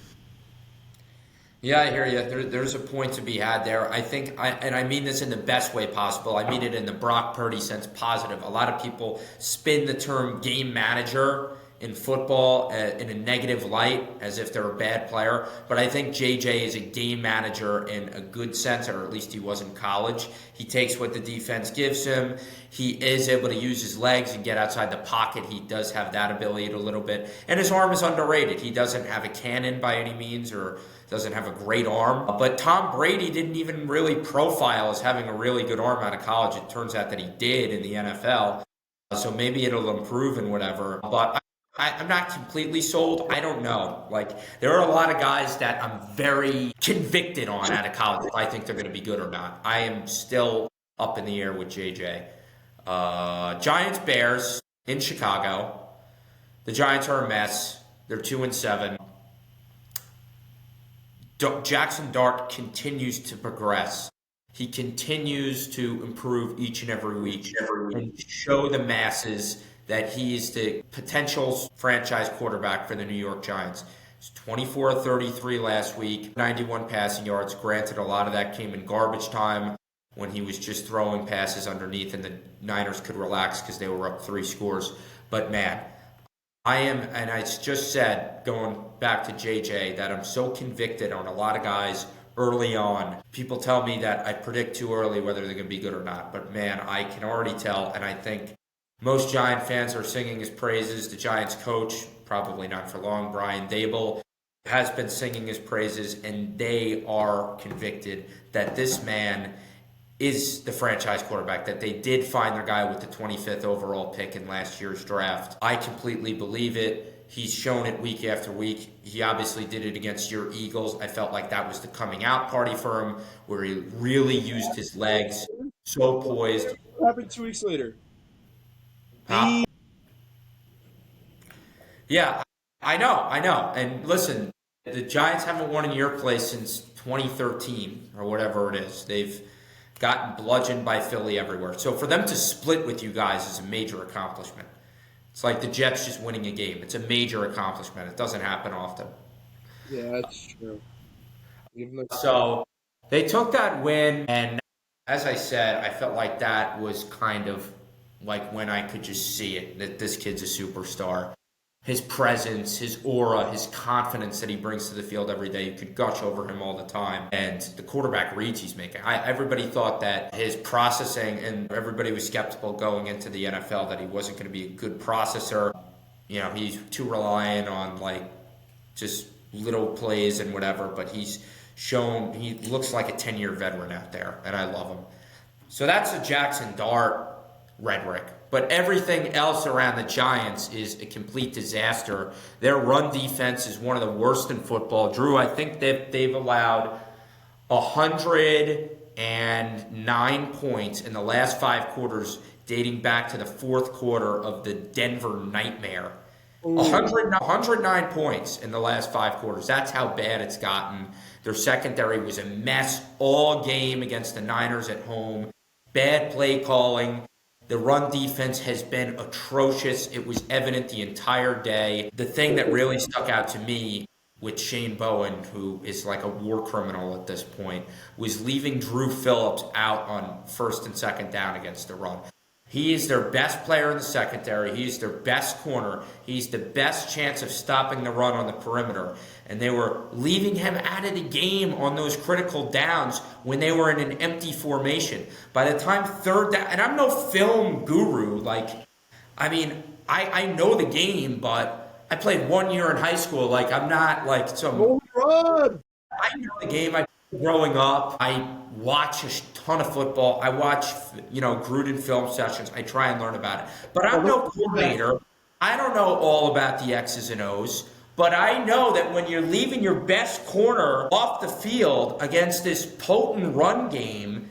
Yeah, I hear you. There's a point to be had there. I think, and I mean this in the best way possible. I mean it in the Brock Purdy sense, positive. A lot of people spin the term game manager in football in a negative light, as if they're a bad player. But I think JJ is a game manager in a good sense, or at least he was in college. He takes what the defense gives him. He is able to use his legs and get outside the pocket. He does have that ability a little bit. And his arm is underrated. He doesn't have a cannon by any means, or doesn't have a great arm. But Tom Brady didn't even really profile as having a really good arm out of college. It turns out that he did in the NFL. So maybe it'll improve and whatever. But I'm not completely sold. I don't know. There are a lot of guys that I'm very convicted on out of college if I think they're going to be good or not. I am still up in the air with JJ. Giants, Bears in Chicago. The Giants are a mess. They're 2-7. Jackson Dart continues to progress. He continues to improve each and every week and show the masses that he is the potential franchise quarterback for the New York Giants. He's 24-33 last week, 91 passing yards. Granted, a lot of that came in garbage time when he was just throwing passes underneath and the Niners could relax because they were up 3 scores. But man, and I just said, going back to JJ, that I'm so convicted on a lot of guys early on. People tell me that I predict too early whether they're going to be good or not. But man, I can already tell, and I think most Giant fans are singing his praises. The Giants coach, probably not for long, Brian Daboll, has been singing his praises, and they are convicted that this man is the franchise quarterback, that they did find their guy with the 25th overall pick in last year's draft. I completely believe it. He's shown it week after week. He obviously did it against your Eagles. I felt like that was the coming out party for him, where he really used his legs, so poised. What happened 2 weeks later? Huh? Yeah, I know. And listen, the Giants haven't won in your place since 2013 or whatever it is. They've gotten bludgeoned by Philly everywhere. So for them to split with you guys is a major accomplishment. It's like the Jets just winning a game. It's a major accomplishment. It doesn't happen often. Yeah, that's true. Give them So they took that win, and as I said, I felt like that was kind of like when I could just see it that this kid's a superstar. His presence, his aura, his confidence that he brings to the field every day. You could gush over him all the time. And the quarterback reads he's making. Everybody thought that his processing, and everybody was skeptical going into the NFL that he wasn't going to be a good processor. You know, he's too reliant on like just little plays and whatever, but he's shown he looks like a 10-year veteran out there, and I love him. So that's the Jackson Dart rhetoric. But everything else around the Giants is a complete disaster. Their run defense is one of the worst in football. Drew, I think they've allowed 109 points in the last 5 quarters, dating back to the fourth quarter of the Denver nightmare. 109 points in the last 5 quarters. That's how bad it's gotten. Their secondary was a mess all game against the Niners at home. Bad play calling. The run defense has been atrocious. It was evident the entire day. The thing that really stuck out to me with Shane Bowen, who is like a war criminal at this point, was leaving Drew Phillips out on first and second down against the run. He is their best player in the secondary. He's their best corner. He's the best chance of stopping the run on the perimeter. And they were leaving him out of the game on those critical downs when they were in an empty formation. By the time third down, and I'm no film guru, I know the game, but I played 1 year in high school. Like, I'm not like some. run. I know the game. Growing up, I watch a ton of football. I watch, Gruden film sessions. I try and learn about it. But I'm no coordinator. I don't know all about the X's and O's. But I know that when you're leaving your best corner off the field against this potent run game,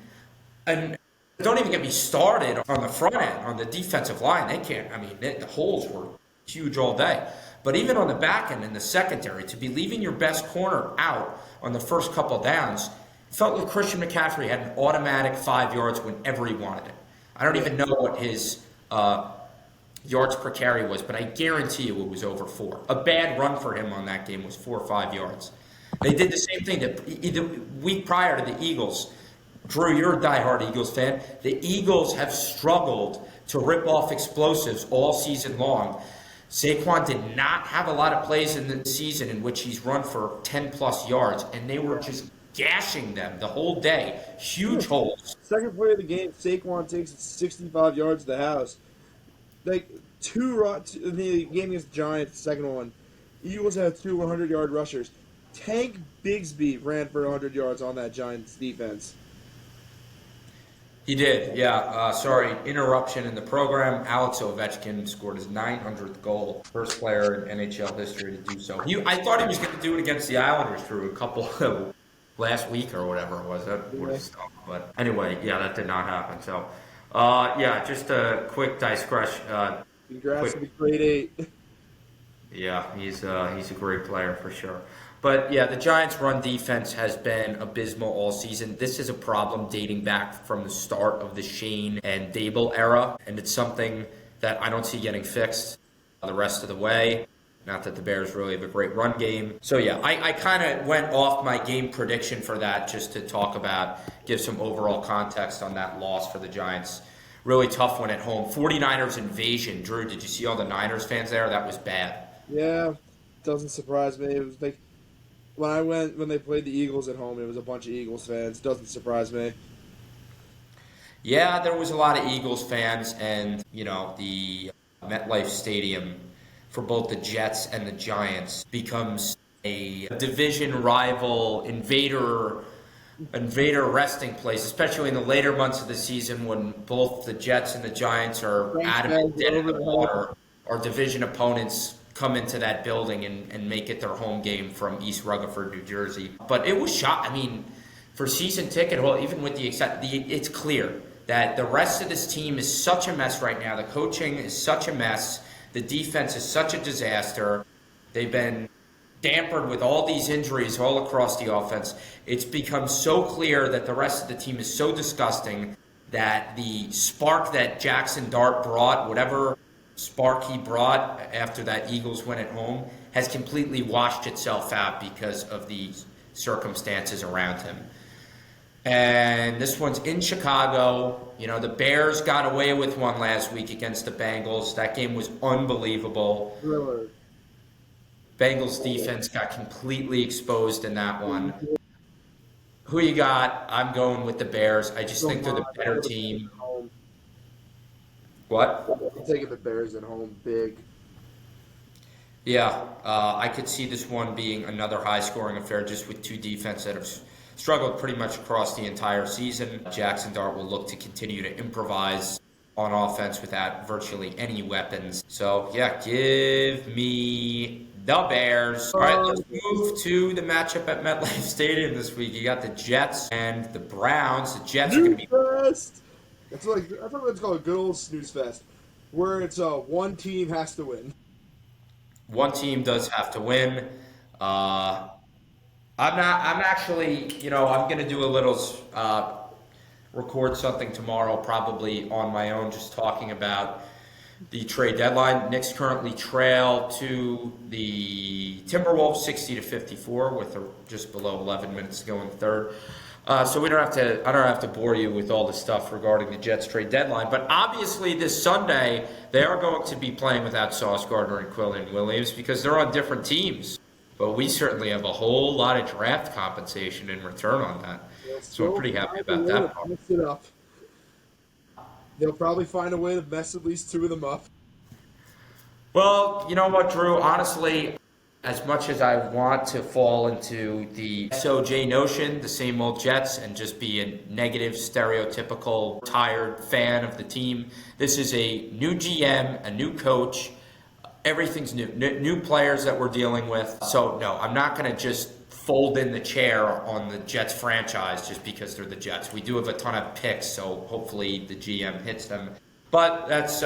and don't even get me started on the front end, on the defensive line. They can't, the holes were huge all day. But even on the back end in the secondary, to be leaving your best corner out on the first couple downs, it felt like Christian McCaffrey had an automatic 5 yards whenever he wanted it. I don't even know what his yards per carry was, but I guarantee you it was over 4. A bad run for him on that game was 4 or 5 yards. They did the same thing the week prior to the Eagles. Drew, you're a diehard Eagles fan. The Eagles have struggled to rip off explosives all season long. Saquon did not have a lot of plays in the season in which he's run for 10-plus yards, and they were just gashing them the whole day. Huge holes. Second play of the game, Saquon takes it 65 yards to the house. Like, in the game against the Giants, the second one, Eagles had 2 100-yard rushers. Tank Bigsby ran for 100 yards on that Giants defense. He did, yeah. Sorry, interruption in the program. Alex Ovechkin scored his 900th goal. First player in NHL history to do so. I thought he was going to do it against the Islanders through a couple of last week or whatever it was. That would have stuck. But anyway, yeah, that did not happen. So, just a quick digression. Congrats to the grade 8. Yeah, he's a great player for sure. But yeah, the Giants' run defense has been abysmal all season. This is a problem dating back from the start of the Shane and Dable era, and it's something that I don't see getting fixed the rest of the way. Not that the Bears really have a great run game. So yeah, I kind of went off my game prediction for that just to talk about, give some overall context on that loss for the Giants. Really tough one at home. 49ers invasion. Drew, did you see all the Niners fans there? That was bad. Yeah, doesn't surprise me. It was like when they played the Eagles at home, it was a bunch of Eagles fans. Doesn't surprise me. Yeah, there was a lot of Eagles fans, and the MetLife Stadium for both the Jets and the Giants becomes a division rival invader resting place, especially in the later months of the season when both the Jets and the Giants are adamant dead in the water. Our division opponents come into that building and make it their home game from East Rutherford, New Jersey. But it was for season ticket, well, even with it's clear that the rest of this team is such a mess right now. The coaching is such a mess. The defense is such a disaster. They've been dampered with all these injuries all across the offense. It's become so clear that the rest of the team is so disgusting that the spark that Jackson Dart brought, whatever spark he brought after that Eagles win at home, has completely washed itself out because of the circumstances around him. And this one's in Chicago. You know, the Bears got away with one last week against the Bengals. That game was unbelievable. Thriller. Bengals defense got completely exposed in that one. Who you got? I'm going with the Bears. I just think they're the better team. What? I'm taking the Bears at home big. Yeah, I could see this one being another high-scoring affair just with two defenses that have struggled pretty much across the entire season. Jackson Dart will look to continue to improvise on offense without virtually any weapons. So, yeah, give me the Bears. All right, let's move to the matchup at MetLife Stadium this week. You got the Jets and the Browns. The Jets are going to be... Fest. It's like, I thought that's called a good old snooze fest, where it's one team has to win. One team does have to win. I'm actually, I'm going to do a little, record something tomorrow, probably on my own, just talking about the trade deadline. Knicks currently trail to the Timberwolves 60-54 with just below 11 minutes to go in the third. So I don't have to bore you with all the stuff regarding the Jets trade deadline. But obviously this Sunday, they are going to be playing without Sauce Gardner and Quillen Williams because they're on different teams. But we certainly have a whole lot of draft compensation in return on that. So I'm pretty happy about that part. Mess it up. They'll probably find a way to mess at least two of them up. Well, you know what, Drew? Honestly, as much as I want to fall into the SOJ notion, the same old Jets, and just be a negative, stereotypical, tired fan of the team, this is a new GM, a new coach. Everything's new. New players that we're dealing with. So, no, I'm not going to just fold in the chair on the Jets franchise just because they're the Jets. We do have a ton of picks, so hopefully the GM hits them. But that's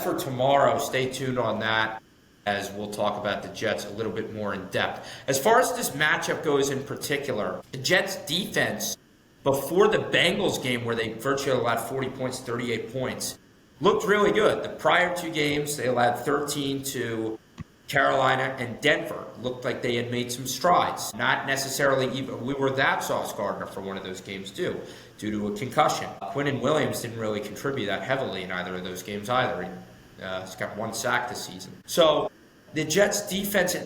for tomorrow. Stay tuned on that, as we'll talk about the Jets a little bit more in depth. As far as this matchup goes in particular, the Jets defense, before the Bengals game where they virtually allowed 40 points, 38 points, looked really good. The prior two games, they allowed 13 to Carolina and Denver. Looked like they had made some strides. Not necessarily even, we were without Sauce Gardner for one of those games too, due to a concussion. Quinnen Williams didn't really contribute that heavily in either of those games either. He's got one sack this season. So the Jets defense,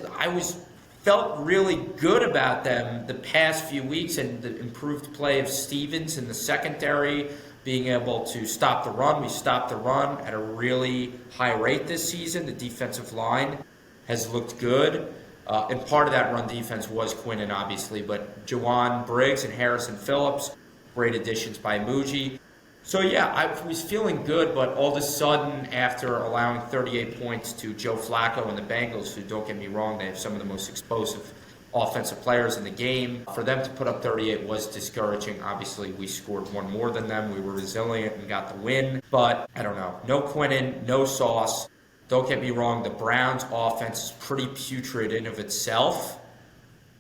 felt really good about them the past few weeks, and the improved play of Stevens in the secondary, being able to stop the run. We stopped the run at a really high rate this season. The defensive line has looked good. And part of that run defense was Quinnen, obviously, but Jawan Briggs and Harrison Phillips, great additions by Muji. So, yeah, I was feeling good, but all of a sudden, after allowing 38 points to Joe Flacco and the Bengals, who, don't get me wrong, they have some of the most explosive offensive players in the game, for them to put up 38 was discouraging. Obviously, we scored one more than them. We were resilient and got the win. But, I don't know. No Quinnen, no Sauce. Don't get me wrong, the Browns' offense is pretty putrid in of itself,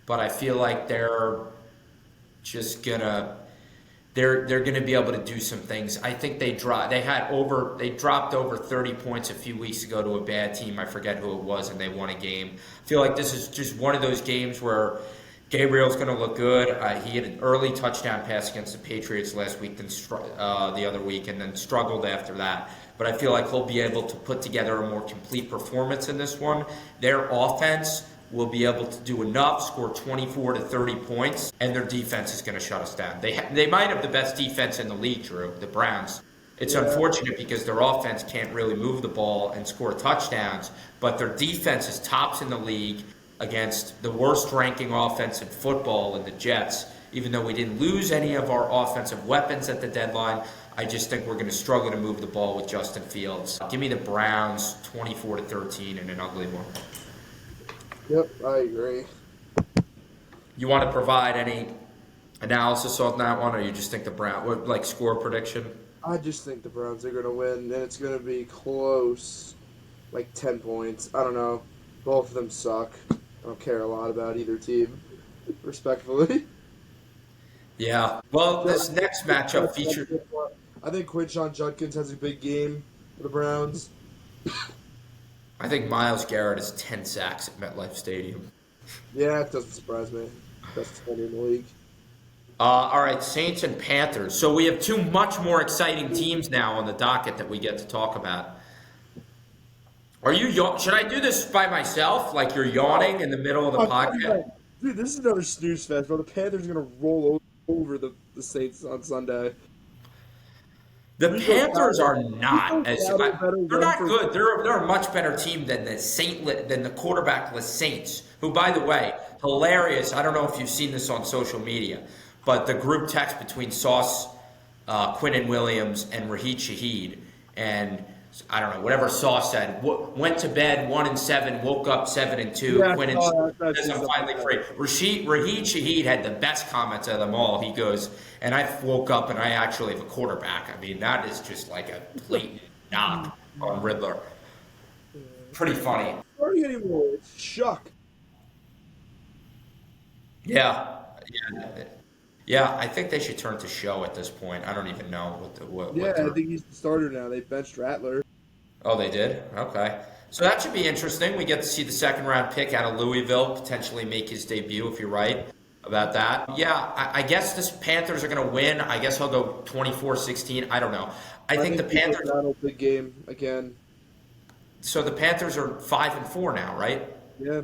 but I feel like they're just gonna be able to do some things. I think they dropped over 30 points a few weeks ago to a bad team. I forget who it was, and they won a game. I feel like this is just one of those games where Gabriel's going to look good. He had an early touchdown pass against the Patriots last week, then the other week, and then struggled after that. But I feel like he'll be able to put together a more complete performance in this one. Their offense will be able to do enough, score 24 to 30 points, and their defense is going to shut us down. They might have the best defense in the league, Drew, the Browns. It's unfortunate because their offense can't really move the ball and score touchdowns, but their defense is tops in the league against the worst-ranking offense in football in the Jets. Even though we didn't lose any of our offensive weapons at the deadline, I just think we're going to struggle to move the ball with Justin Fields. Give me the Browns 24 to 13 in an ugly one. Yep, I agree. You want to provide any analysis on that one, or you just think the Browns, like score prediction? I just think the Browns are going to win, and it's going to be close. like 10 points. I don't know. Both of them suck. I don't care a lot about either team, respectfully. Yeah. Well, this next matchup featured. I think Quinshon Judkins has a big game for the Browns. I think Myles Garrett has 10 sacks at MetLife Stadium. Yeah, it doesn't surprise me. Best defender in the league. All right, Saints and Panthers. So we have two much more exciting teams now on the docket that we get to talk about. Should I do this by myself? Like you're yawning in the middle of the podcast? Dude, this is another snooze fest, bro. The Panthers are going to roll over the Saints on Sunday. The Panthers are not as they're not good. They're a much better team than the quarterbackless Saints, who, by the way, hilarious. I don't know if you've seen this on social media, but the group text between Sauce, Quinnen Williams, and Raheem Shaheed, and I don't know whatever Sauce said. Went to bed 1-7, woke up 7-2. Yeah, Quinnen says I'm finally free. Raheem Shaheed had the best comments of them all. He goes, and I woke up and I actually have a quarterback. I mean, that is just like a blatant knock on Riddler. Pretty funny. Sorry anymore. It's Chuck. Yeah. Yeah, I think they should turn to Show at this point. I don't even know what I think he's the starter now. They benched Rattler. Oh, they did? Okay. So that should be interesting. We get to see the second-round pick out of Louisville potentially make his debut, if you're right about that. Yeah, I guess the Panthers are going to win. I guess he'll go 24-16. I don't know. I think the Panthers... Big game again. So the Panthers are 5-4 now, right? Yeah.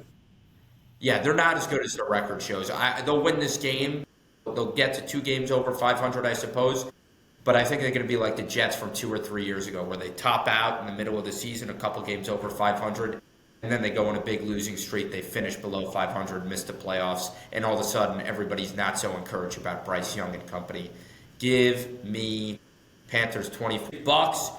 Yeah, they're not as good as their record shows. They'll win this game. They'll get to 2 games over 500, I suppose. But I think they're going to be like the Jets from 2 or 3 years ago, where they top out in the middle of the season, a couple games over 500, and then they go on a big losing streak. They finish below 500, miss the playoffs, and all of a sudden everybody's not so encouraged about Bryce Young and company. Give me Panthers $20.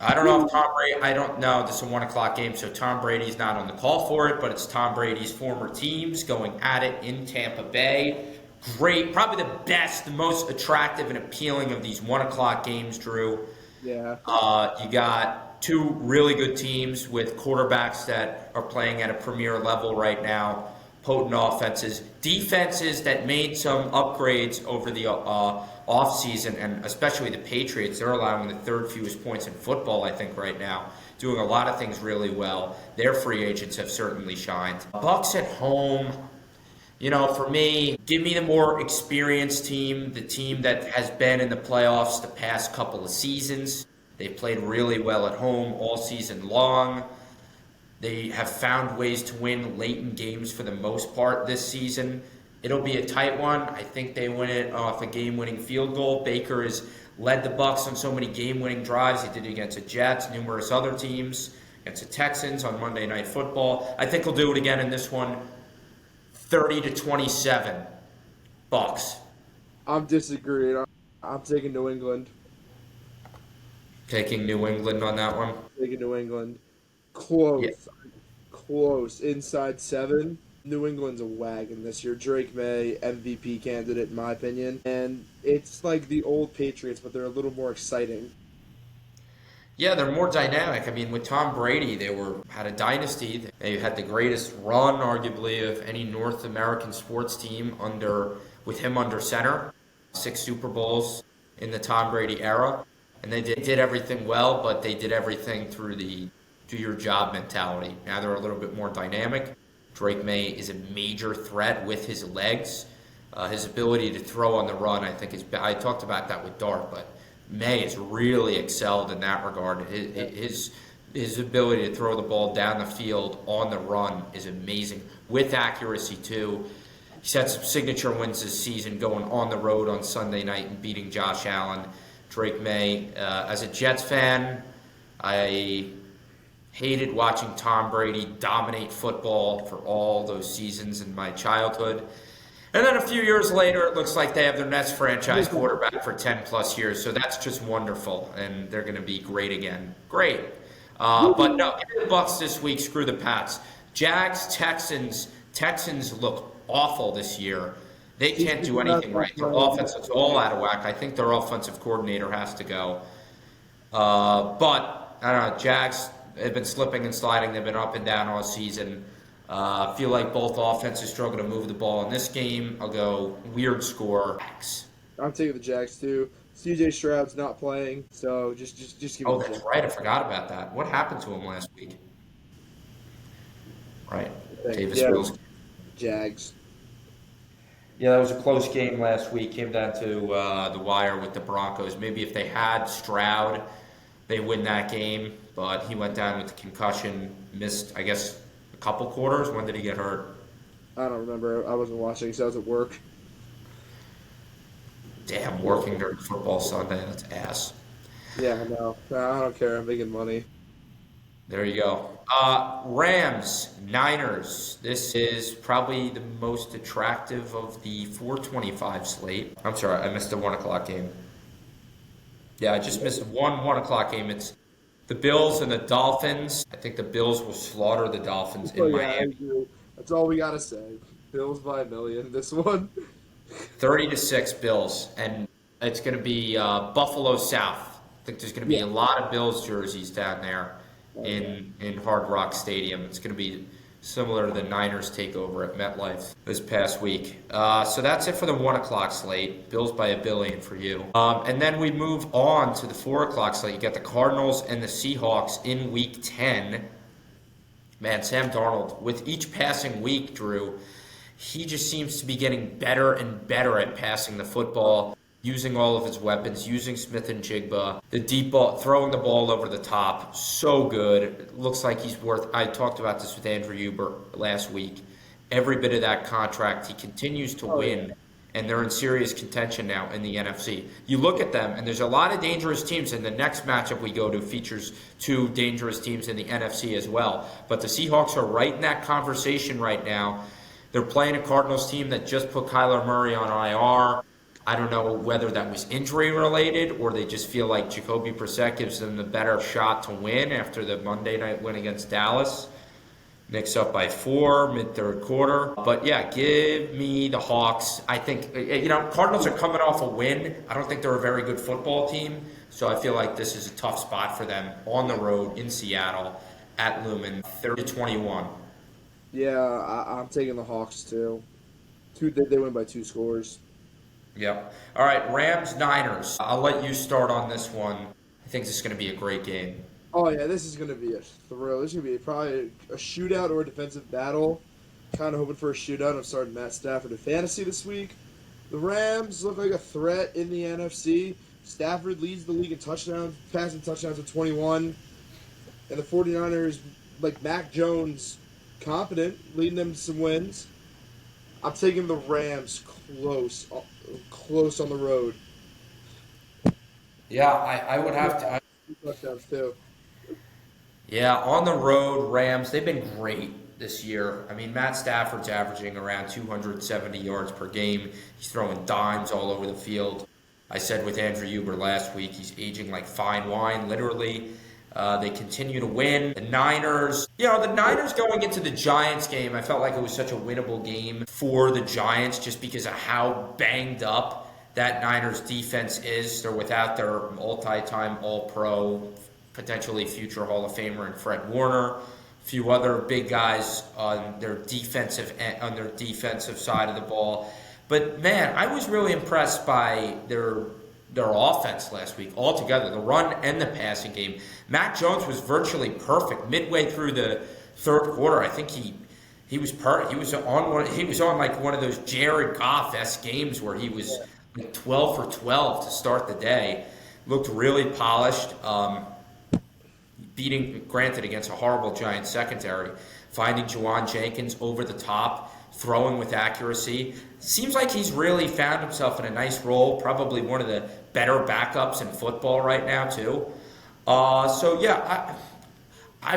I don't know if Tom Brady, I don't know. This is a 1 o'clock game, so Tom Brady's not on the call for it, but it's Tom Brady's former teams going at it in Tampa Bay. Great, probably the best, the most attractive and appealing of these 1 o'clock games, Drew. Yeah. You got 2 really good teams with quarterbacks that are playing at a premier level right now, potent offenses, defenses that made some upgrades over the offseason, and especially the Patriots. They're allowing the 3rd fewest points in football, I think, right now, doing a lot of things really well. Their free agents have certainly shined. Bucks at home. You know, for me, give me the more experienced team, the team that has been in the playoffs the past couple of seasons. They've played really well at home all season long. They have found ways to win late in games for the most part this season. It'll be a tight one. I think they win it off a game-winning field goal. Baker has led the Bucks on so many game-winning drives. He did it against the Jets, numerous other teams, against the Texans on Monday Night Football. I think he'll do it again in this one. 30-27, Bucks. I'm disagreeing. I'm taking New England. Taking New England on that one? Taking New England. Close. Yeah. Close. Inside 7. New England's a wagon this year. Drake May, MVP candidate in my opinion. And it's like the old Patriots, but they're a little more exciting. Yeah, they're more dynamic. I mean, with Tom Brady, had a dynasty. They had the greatest run, arguably, of any North American sports team with him under center. 6 Super Bowls in the Tom Brady era. And they did everything well, but they did everything through the do-your-job mentality. Now they're a little bit more dynamic. Drake May is a major threat with his legs. His ability to throw on the run, I think, I talked about that with Dart, but May has really excelled in that regard. His ability to throw the ball down the field on the run is amazing, with accuracy too. He's had some signature wins this season, going on the road on Sunday night and beating Josh Allen. Drake May, as a Jets fan, I hated watching Tom Brady dominate football for all those seasons in my childhood. And then a few years later, it looks like they have their next franchise quarterback for 10 plus years. So that's just wonderful. And they're going to be great again. Great. But no, give me the Bucks this week. Screw the Pats. Jags, Texans. Texans look awful this year. They can't do anything right. Their offense is all out of whack. I think their offensive coordinator has to go. But, I don't know, Jags, have been slipping and sliding. They've been up and down all season. Feel like both offenses struggle to move the ball in this game. I'll go weird score X. I'm taking the Jags too. CJ Stroud's not playing, so just give me Oh, the that's Jags. right. I forgot about that. What happened to him last week? Right. Davis Yeah, Mills. Jags. Yeah, that was a close game last week. Came down to the wire with the Broncos. Maybe if they had Stroud, they win that game. But he went down with a concussion, missed, I guess, a couple quarters. When did he get hurt? I don't remember. I wasn't watching, so I was at work. Damn, working during football Sunday. That's ass. Yeah, no, I don't care. I'm making money. There you go. Rams, Niners. This is probably the most attractive of the 425 slate. I'm sorry, I missed the 1 o'clock game. Yeah, I just missed one o'clock game. It's the Bills and the Dolphins. I think the Bills will slaughter the Dolphins Oh in yeah, I Miami. do. That's all we gotta say. Bills by a million. This one. 30-6 Bills, and it's going to be Buffalo South. I think there's going to be Yeah. a lot of Bills jerseys down there Okay. in Hard Rock Stadium. It's going to be similar to the Niners takeover at MetLife this past week. So that's it for the 1 o'clock slate. Bills by a billion for you. And then we move on to the 4 o'clock slate. You got the Cardinals and the Seahawks in Week 10. Man, Sam Darnold, with each passing week, Drew, he just seems to be getting better and better at passing the football, using all of his weapons, using Smith and Jigba, the deep ball, throwing the ball over the top. So good. It looks like he's worth, I talked about this with Andrew Huber last week. Every bit of that contract, he continues to win, and they're in serious contention now in the NFC. You look at them, and there's a lot of dangerous teams, and the next matchup we go to features two dangerous teams in the NFC as well. But the Seahawks are right in that conversation right now. They're playing a Cardinals team that just put Kyler Murray on IR. I don't know whether that was injury related or they just feel like Jacoby Brissett gives them the better shot to win after the Monday night win against Dallas. Knicks up by 4, mid-third quarter. But yeah, give me the Hawks. I think, Cardinals are coming off a win. I don't think they're a very good football team. So I feel like this is a tough spot for them on the road in Seattle at Lumen, 30-21. Yeah, I'm taking the Hawks too. They win by 2 scores. Yep. All right, Rams, Niners. I'll let you start on this one. I think this is going to be a great game. Oh yeah, this is gonna be a thrill. This is gonna be probably a shootout or a defensive battle. Kind of hoping for a shootout. I'm starting Matt Stafford in fantasy this week. The Rams look like a threat in the NFC. Stafford leads the league in touchdowns, passing touchdowns with 21. And the 49ers, like Mac Jones, competent, leading them to some wins. I'm taking the Rams close on the road. Yeah, I would have to. 2 touchdowns too. Yeah, on the road, Rams, they've been great this year. I mean, Matt Stafford's averaging around 270 yards per game. He's throwing dimes all over the field. I said with Andrew Huber last week, he's aging like fine wine, literally. They continue to win. The Niners going into the Giants game, I felt like it was such a winnable game for the Giants just because of how banged up that Niners defense is. They're without their multi-time All-Pro, potentially future Hall of Famer in Fred Warner. A few other big guys on their defensive side of the ball. But man, I was really impressed by their offense last week altogether, the run and the passing game. Mac Jones was virtually perfect midway through the third quarter. I think he was on like one of those Jared Goff-esque games where he was like 12 for 12 to start the day. Looked really polished. Beating, granted, against a horrible Giants secondary, finding Juwan Jenkins over the top, throwing with accuracy. Seems like he's really found himself in a nice role, probably one of the better backups in football right now, too. I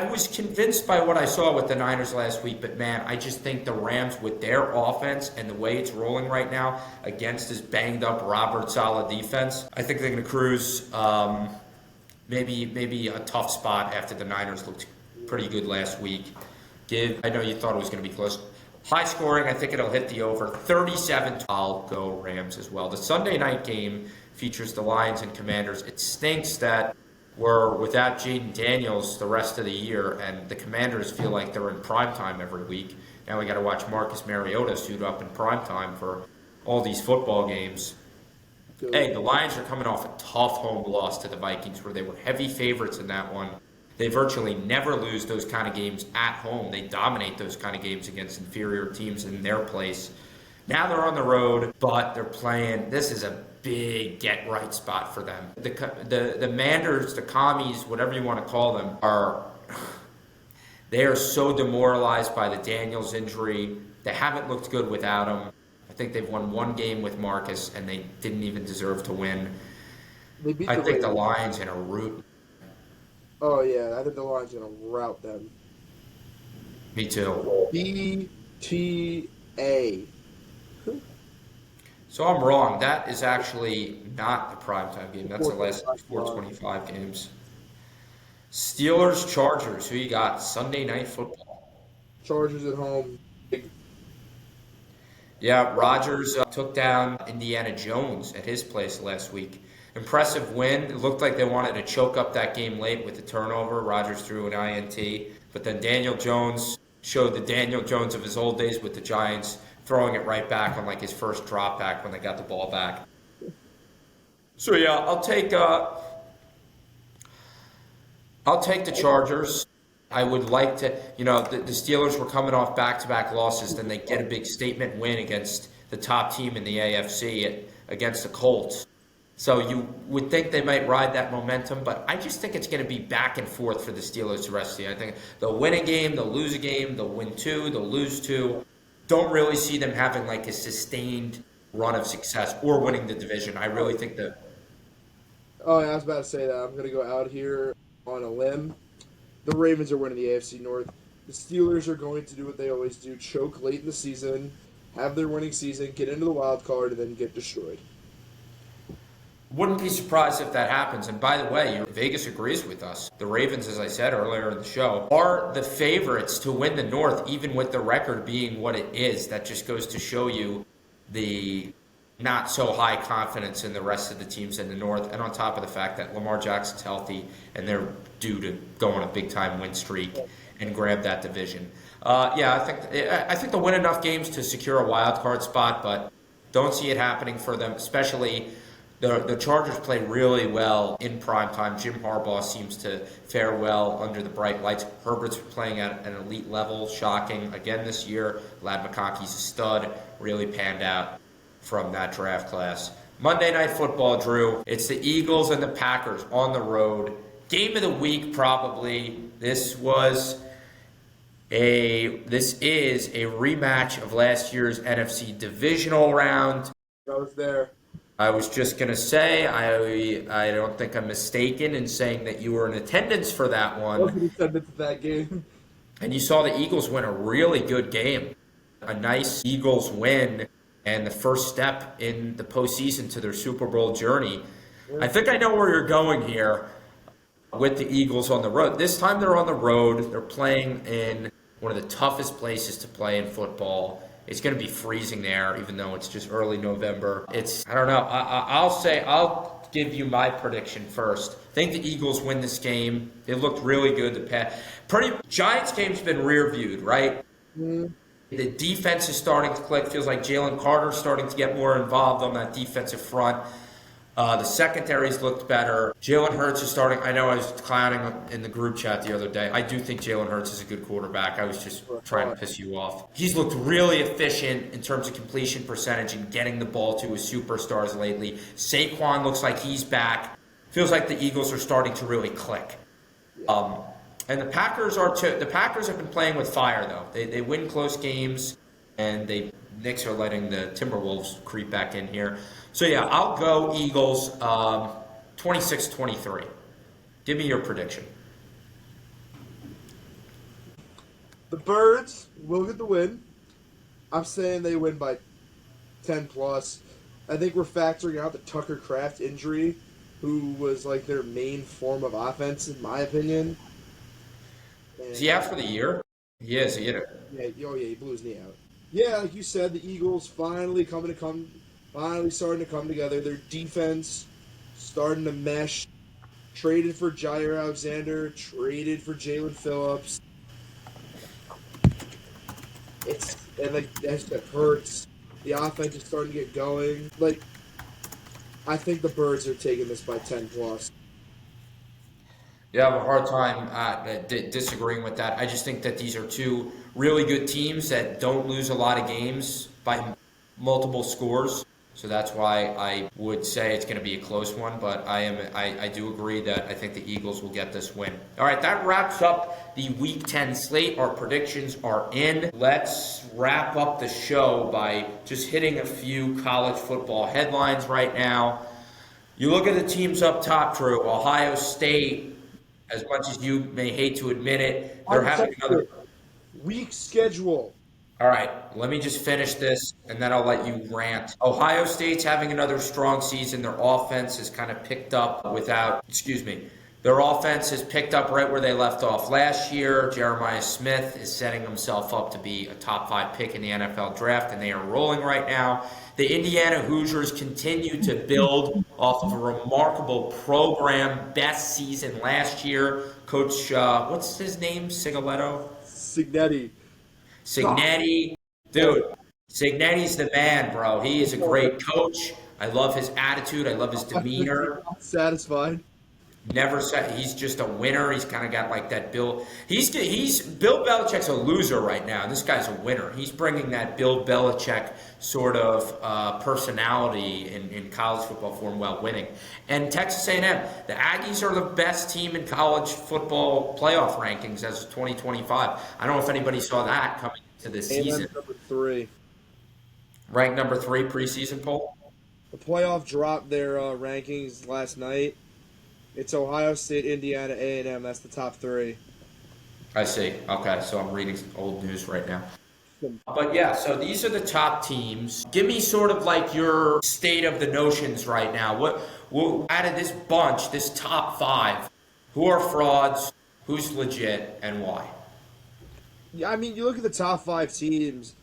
was convinced by what I saw with the Niners last week, but man, I just think the Rams, with their offense and the way it's rolling right now against this banged-up Robert Saleh defense, I think they're going to cruise. Maybe a tough spot after the Niners looked pretty good last week. I know you thought it was going to be close. High scoring, I think it'll hit the over. 37. I'll go Rams as well. The Sunday night game features the Lions and Commanders. It stinks that were without Jaden Daniels the rest of the year, and the Commanders feel like they're in prime time every week. Now we got to watch Marcus Mariota suit up in prime time for all these football games. Hey, the Lions are coming off a tough home loss to the Vikings where they were heavy favorites in that one. They virtually never lose those kind of games at home. They dominate those kind of games against inferior teams in their place. Now they're on the road, but they're playing. This is a big get-right spot for them. The Manders, the Commies, whatever you want to call them, they are so demoralized by the Daniels injury. They haven't looked good without him. I think they've won one game with Marcus, and they didn't even deserve to win. I think the Lions in a rout. Oh, yeah. I think the Lions are going to rout them. Me too. BTA. So I'm wrong. That is actually not the primetime game. That's the last 4:25 games. Steelers, Chargers. Who you got? Sunday Night Football. Chargers at home. Yeah, Rodgers took down Indiana Jones at his place last week. Impressive win. It looked like they wanted to choke up that game late with the turnover. Rodgers threw an INT. But then Daniel Jones showed the Daniel Jones of his old days with the Giants, throwing it right back on like his first drop back when they got the ball back. So yeah, I'll take the Chargers. I would like to, the Steelers were coming off back-to-back losses, then they get a big statement win against the top team in the AFC against the Colts. So you would think they might ride that momentum, but I just think it's going to be back and forth for the Steelers the rest of the year. I think they'll win a game, they'll lose a game, they'll win two, they'll lose two. Don't really see them having like a sustained run of success or winning the division. I really think that. Oh, yeah, I was about to say that. I'm going to go out here on a limb. The Ravens are winning the AFC North. The Steelers are going to do what they always do, choke late in the season, have their winning season, get into the wild card, and then get destroyed. Wouldn't be surprised if that happens. And by the way, Vegas agrees with us. The Ravens, as I said earlier in the show, are the favorites to win the North, even with the record being what it is. That just goes to show you the not so high confidence in the rest of the teams in the North. And on top of the fact that Lamar Jackson's healthy and they're due to go on a big-time win streak and grab that division. I think they'll win enough games to secure a wild card spot, but don't see it happening for them, especially the Chargers play really well in prime time. Jim Harbaugh seems to fare well under the bright lights. Herbert's playing at an elite level, shocking again this year. Lad McConkey's a stud, really panned out from that draft class. Monday Night Football, Drew. It's the Eagles and the Packers on the road. Game of the week, probably. This is a rematch of last year's NFC divisional round. I was there. I was just going to say, I don't think I'm mistaken in saying that you were in attendance for that one. I was in attendance at that game. And you saw the Eagles win a really good game. A nice Eagles win and the first step in the postseason to their Super Bowl journey. I think I know where you're going here with the Eagles on the road. This time they're on the road. They're playing in one of the toughest places to play in football. It's going to be freezing there, even though it's just early November. I don't know. I'll give you my prediction first. I think the Eagles win this game. They looked really good. Giants game's been rear-viewed, right? Mm. The defense is starting to click. Feels like Jalen Carter's starting to get more involved on that defensive front. The secondaries looked better. Jalen Hurts is starting. I know I was clowning in the group chat the other day. I do think Jalen Hurts is a good quarterback. I was just trying to piss you off. He's looked really efficient in terms of completion percentage and getting the ball to his superstars lately. Saquon looks like he's back. Feels like the Eagles are starting to really click. And the Packers are too. The Packers have been playing with fire, though. They win close games, and Knicks are letting the Timberwolves creep back in here. So, yeah, I'll go Eagles 26-23. Give me your prediction. The Birds will get the win. I'm saying they win by 10 plus. I think we're factoring out the Tucker Kraft injury, who was like their main form of offense, in my opinion. Is he out for the year? He is. He he blew his knee out. Yeah, like you said, the Eagles finally starting to come together. Their defense starting to mesh. traded for Jair Alexander, traded for Jalen Phillips. That hurts. The offense is starting to get going. Like, I think the Birds are taking this by 10 plus. You have a hard time disagreeing with that. I just think that these are two really good teams that don't lose a lot of games by multiple scores. So that's why I would say it's going to be a close one. But I do agree that I think the Eagles will get this win. All right, that wraps up the Week 10 slate. Our predictions are in. Let's wrap up the show by just hitting a few college football headlines right now. You look at the teams up top, Drew. Ohio State, as much as you may hate to admit it, they're I'm having another. tempted. Weak schedule. All right, let me just finish this and then I'll let you rant. Ohio State's having another strong season. Their offense has kind of picked up their offense has picked up right where they left off last year. Jeremiah Smith is setting himself up to be a top 5 pick in the NFL draft, and they are rolling right now. The Indiana Hoosiers continue to build off of a remarkable program, best season last year. Coach, what's his name? Signetti. Signetti. Dude, Signetti's the man, bro. He is a great coach. I love his attitude. I love his demeanor. Satisfied. Never said he's just a winner. He's kind of got like that Bill. He's Bill Belichick's a loser right now. This guy's a winner. He's bringing that Bill Belichick sort of personality in college football form while winning. And Texas A&M, the Aggies are the best team in college football playoff rankings as of 2025. I don't know if anybody saw that coming into this season. Number 3. Ranked number 3 preseason poll. The playoff dropped their rankings last night. It's Ohio State, Indiana, A&M. That's the top 3. I see. Okay, so I'm reading old news right now. But yeah, so these are the top teams. Give me sort of like your state of the notions right now. What out of this bunch, this top 5, who are frauds, who's legit, and why? Yeah, I mean, you look at the top 5 teams,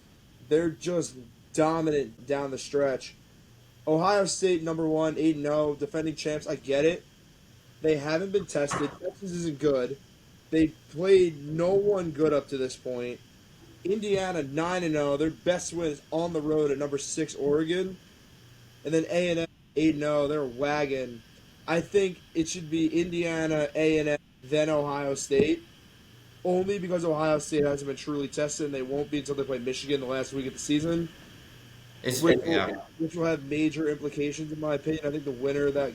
they're just dominant down the stretch. Ohio State, number 1, 8-0, defending champs. I get it. They haven't been tested. Texas isn't good. They've played no one good up to this point. Indiana 9-0. Their best win is on the road at number 6 Oregon, and then A&M 8-0. They're wagging. I think it should be Indiana, A&M, then Ohio State. Only because Ohio State hasn't been truly tested, and they won't be until they play Michigan the last week of the season. Which will have major implications, in my opinion. I think the winner of that.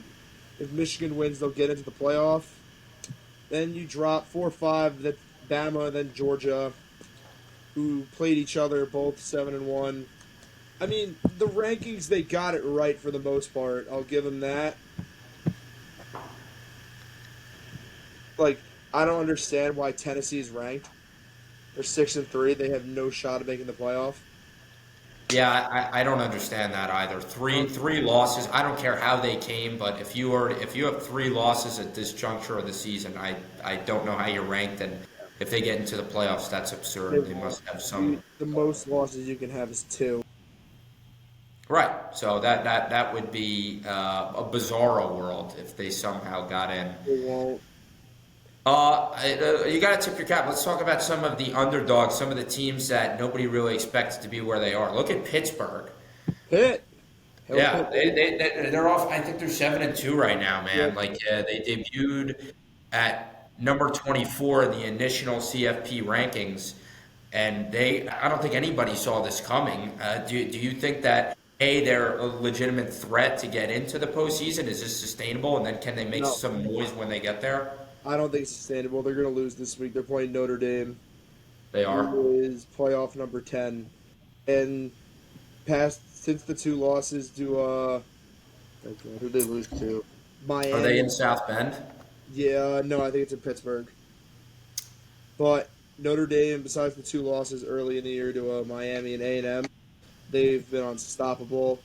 If Michigan wins, they'll get into the playoff. Then you drop 4-5, then Bama, then Georgia, who played each other both 7-1. I mean, the rankings, they got it right for the most part. I'll give them that. Like, I don't understand why Tennessee's ranked. They're 6-3. They have no shot at making the playoff. Yeah, I don't understand that either. Three losses. I don't care how they came, but if you have 3 losses at this juncture of the season, I don't know how you're ranked. And if they get into the playoffs, that's absurd. They must have some. The most losses you can have is 2. Right. So that would be a bizarro world if they somehow got in. They won't. You got to tip your cap. Let's talk about some of the underdogs, some of the teams that nobody really expects to be where they are. Look at Pittsburgh. Pitt. Yeah, they're off. I think they're 7-2 right now, man. Yeah. Like they debuted at number 24 in the initial CFP rankings, and I don't think anybody saw this coming. Do you think that they're a legitimate threat to get into the postseason? Is this sustainable? And then can they make some noise when they get there? I don't think it's sustainable. They're going to lose this week. They're playing Notre Dame. They are. Who is playoff number 10. And since the 2 losses to, who did they lose to? Miami. Are they in South Bend? Yeah, no, I think it's in Pittsburgh. But Notre Dame, besides the 2 losses early in the year to Miami and A&M, they've been unstoppable.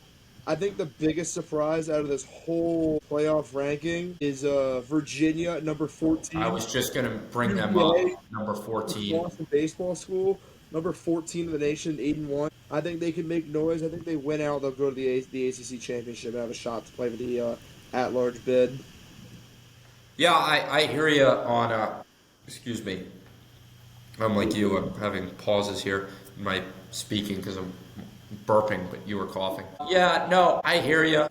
I think the biggest surprise out of this whole playoff ranking is Virginia at number 14. I was just going to bring them up, number 14. Boston baseball school, number 14 in the nation, 8-1. I think they can make noise. I think they win out. They'll go to the ACC championship and have a shot to play for the at-large bid. Yeah, I hear you on, excuse me. I'm like you, I'm having pauses here in my speaking because I'm burping, but you were coughing. Yeah, no, I hear you.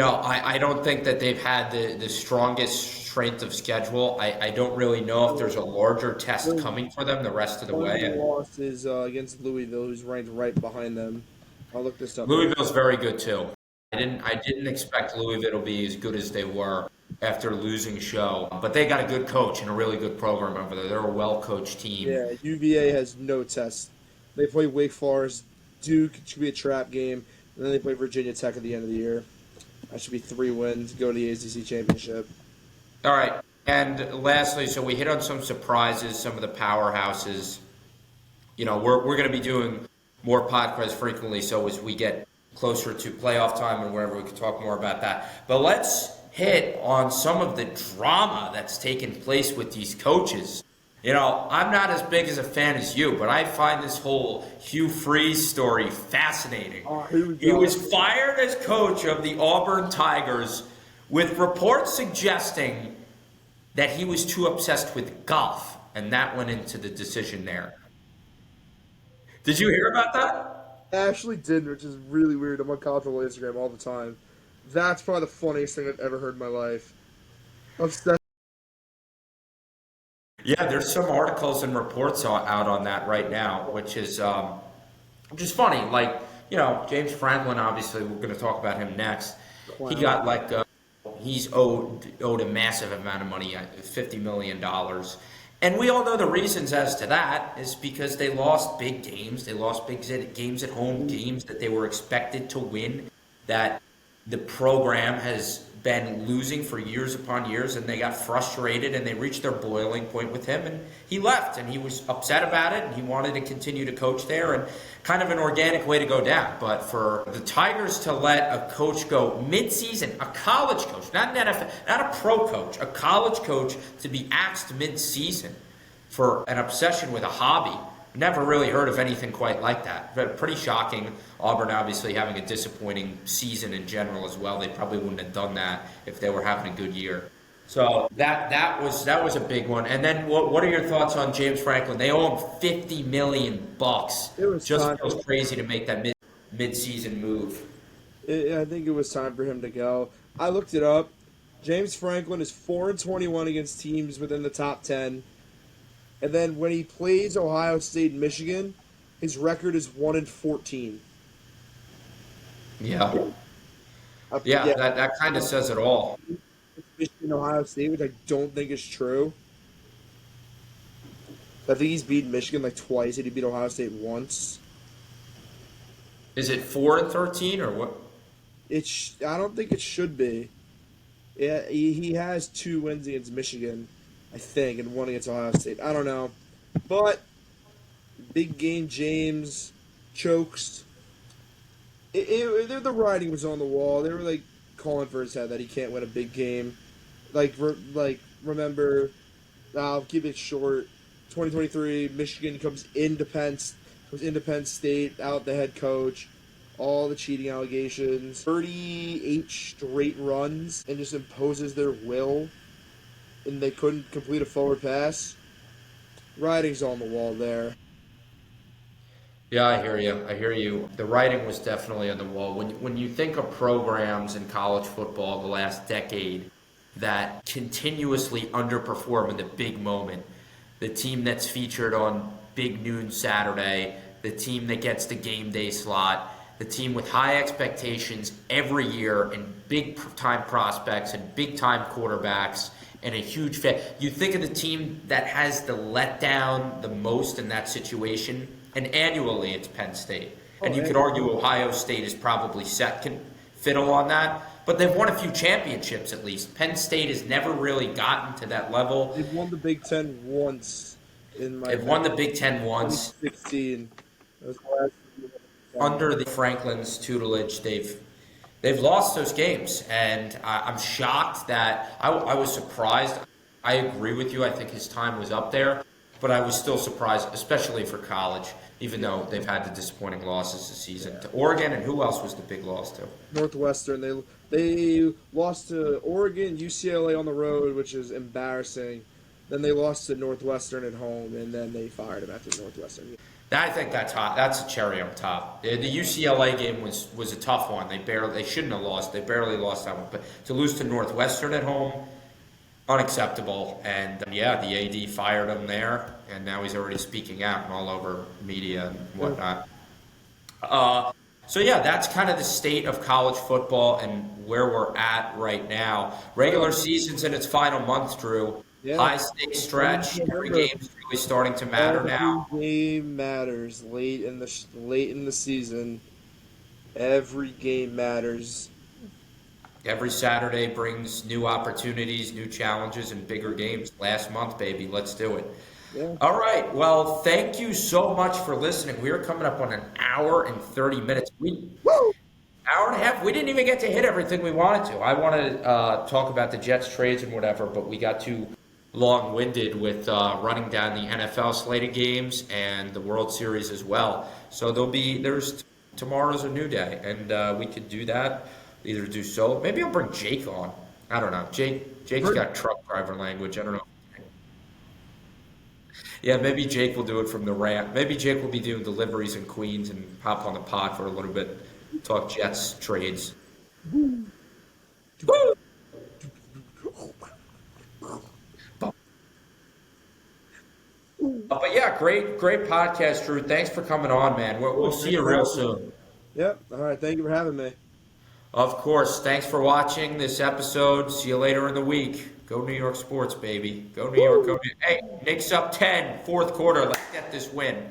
I don't think that they've had the strongest strength of schedule. I don't really know if there's a larger test Their coming for them the rest of the one way. loss is against Louisville, who's ranked right behind them. I'll look this up. Louisville's very good too. I didn't expect Louisville to be as good as they were after losing show, but they got a good coach and a really good program over there. They're a well-coached team. Yeah, UVA has no test. They play Wake Forest, Duke. It should be a trap game, and then they play Virginia Tech at the end of the year. That should be 3 wins. Go to the ACC championship. All right. And lastly, so we hit on some surprises, some of the powerhouses. We're going to be doing more podcasts frequently, so as we get closer to playoff time and wherever we can talk more about that. But let's hit on some of the drama that's taken place with these coaches. I'm not as big as a fan as you, but I find this whole Hugh Freeze story fascinating. Oh, here we He go. was fired as coach of the Auburn Tigers with reports suggesting that he was too obsessed with golf, and that went into the decision there. Did you hear about that? I actually didn't, which is really weird. I'm on college football Instagram all the time. That's probably the funniest thing I've ever heard in my life. Obsessed. Yeah, there's some articles and reports out on that right now, which is funny. Like, James Franklin, obviously, we're going to talk about him next. He Clown. got he's owed a massive amount of money, $50 million. And we all know the reasons as to that is because they lost big games. They lost big games at home, games that they were expected to win, that the program has been losing for years upon years, and they got frustrated and they reached their boiling point with him, and he left, and he was upset about it, and he wanted to continue to coach there, and kind of an organic way to go down. But for the Tigers to let a coach go mid-season, a college coach, not an NFL, not a pro coach, a college coach to be axed mid-season for an obsession with a hobby. Never really heard of anything quite like that. But pretty shocking. Auburn obviously having a disappointing season in general as well. They probably wouldn't have done that if they were having a good year. So that was a big one. And then what are your thoughts on James Franklin? They owe him $50 million. It was Just time. feels crazy to make that mid-season move. I think it was time for him to go. I looked it up. James Franklin is 4-21 against teams within the top 10. And then when he plays Ohio State and Michigan, his record is 1-14. Yeah. Uh, Yeah, yeah, that kind of says it all. Michigan, Ohio State, which I don't think is true. I think he's beaten Michigan like twice, and he beat Ohio State once. Is it 4-13 or what? I don't think it should be. Yeah, he has 2 wins against Michigan, I think, and one against Ohio State. I don't know, but big game James chokes. The writing was on the wall. They were like calling for his head that he can't win a big game. Remember, I'll keep it short. 2023, Michigan comes into Penn State, out the head coach, all the cheating allegations, 38 straight runs, and just imposes their will, and they couldn't complete a forward pass. Writing's on the wall there. Yeah, I hear you. I hear you. The writing was definitely on the wall. When you think of programs in college football the last decade that continuously underperform in the big moment, the team that's featured on Big Noon Saturday, the team that gets the game day slot, the team with high expectations every year and big time prospects and big time quarterbacks and a huge fit. You think of the team that has the letdown the most in that situation, and annually it's Penn State. And you could argue Ohio State is probably second fiddle on that, but they've won a few championships at least. Penn State has never really gotten to that level. They've won the Big Ten once. They've won the Big Ten once. 2016. That was the last year. Under the Franklin's tutelage, they've lost those games, and I'm shocked that I was surprised. I agree with you. I think his time was up there, but I was still surprised, especially for college. even though they've had the disappointing losses this season to Oregon. And who else was the big loss to? Northwestern. They lost to Oregon, UCLA on the road, which is embarrassing. Then they lost to Northwestern at home, and then they fired him after Northwestern. I think that's hot. That's a cherry on top. The UCLA game was a tough one. They shouldn't have lost. They barely lost that one. But to lose to Northwestern at home, unacceptable. And the AD fired him there, and now he's already speaking out and all over media and whatnot. That's kind of the state of college football and where we're at right now. Regular season's in its final month, Drew. Yeah. High stakes stretch. Every game's really starting to matter now. Every game matters late in the season. Every game matters. Every Saturday brings new opportunities, new challenges, and bigger games. Last month, baby. Let's do it. Yeah. All right. Well, thank you so much for listening. We are coming up on an hour and 30 minutes. Hour and a half. We didn't even get to hit everything we wanted to. I wanted to talk about the Jets trades and whatever, but we got too long-winded with running down the NFL slate of games and the World Series as well. So tomorrow's a new day, and we could do that. Either do so. Maybe I'll bring Jake on. I don't know. Jake's got truck driver language. I don't know. Yeah, maybe Jake will do it from the ramp. Maybe Jake will be doing deliveries in Queens and hop on the pod for a little bit, talk Jets trades. Woo! But yeah, great podcast, Drew. Thanks for coming on, man. We'll see you real soon. Yep. All right. Thank you for having me. Of course. Thanks for watching this episode. See you later in the week. Go New York sports, baby. Go New York. Hey, Knicks up 10, fourth quarter. Let's get this win.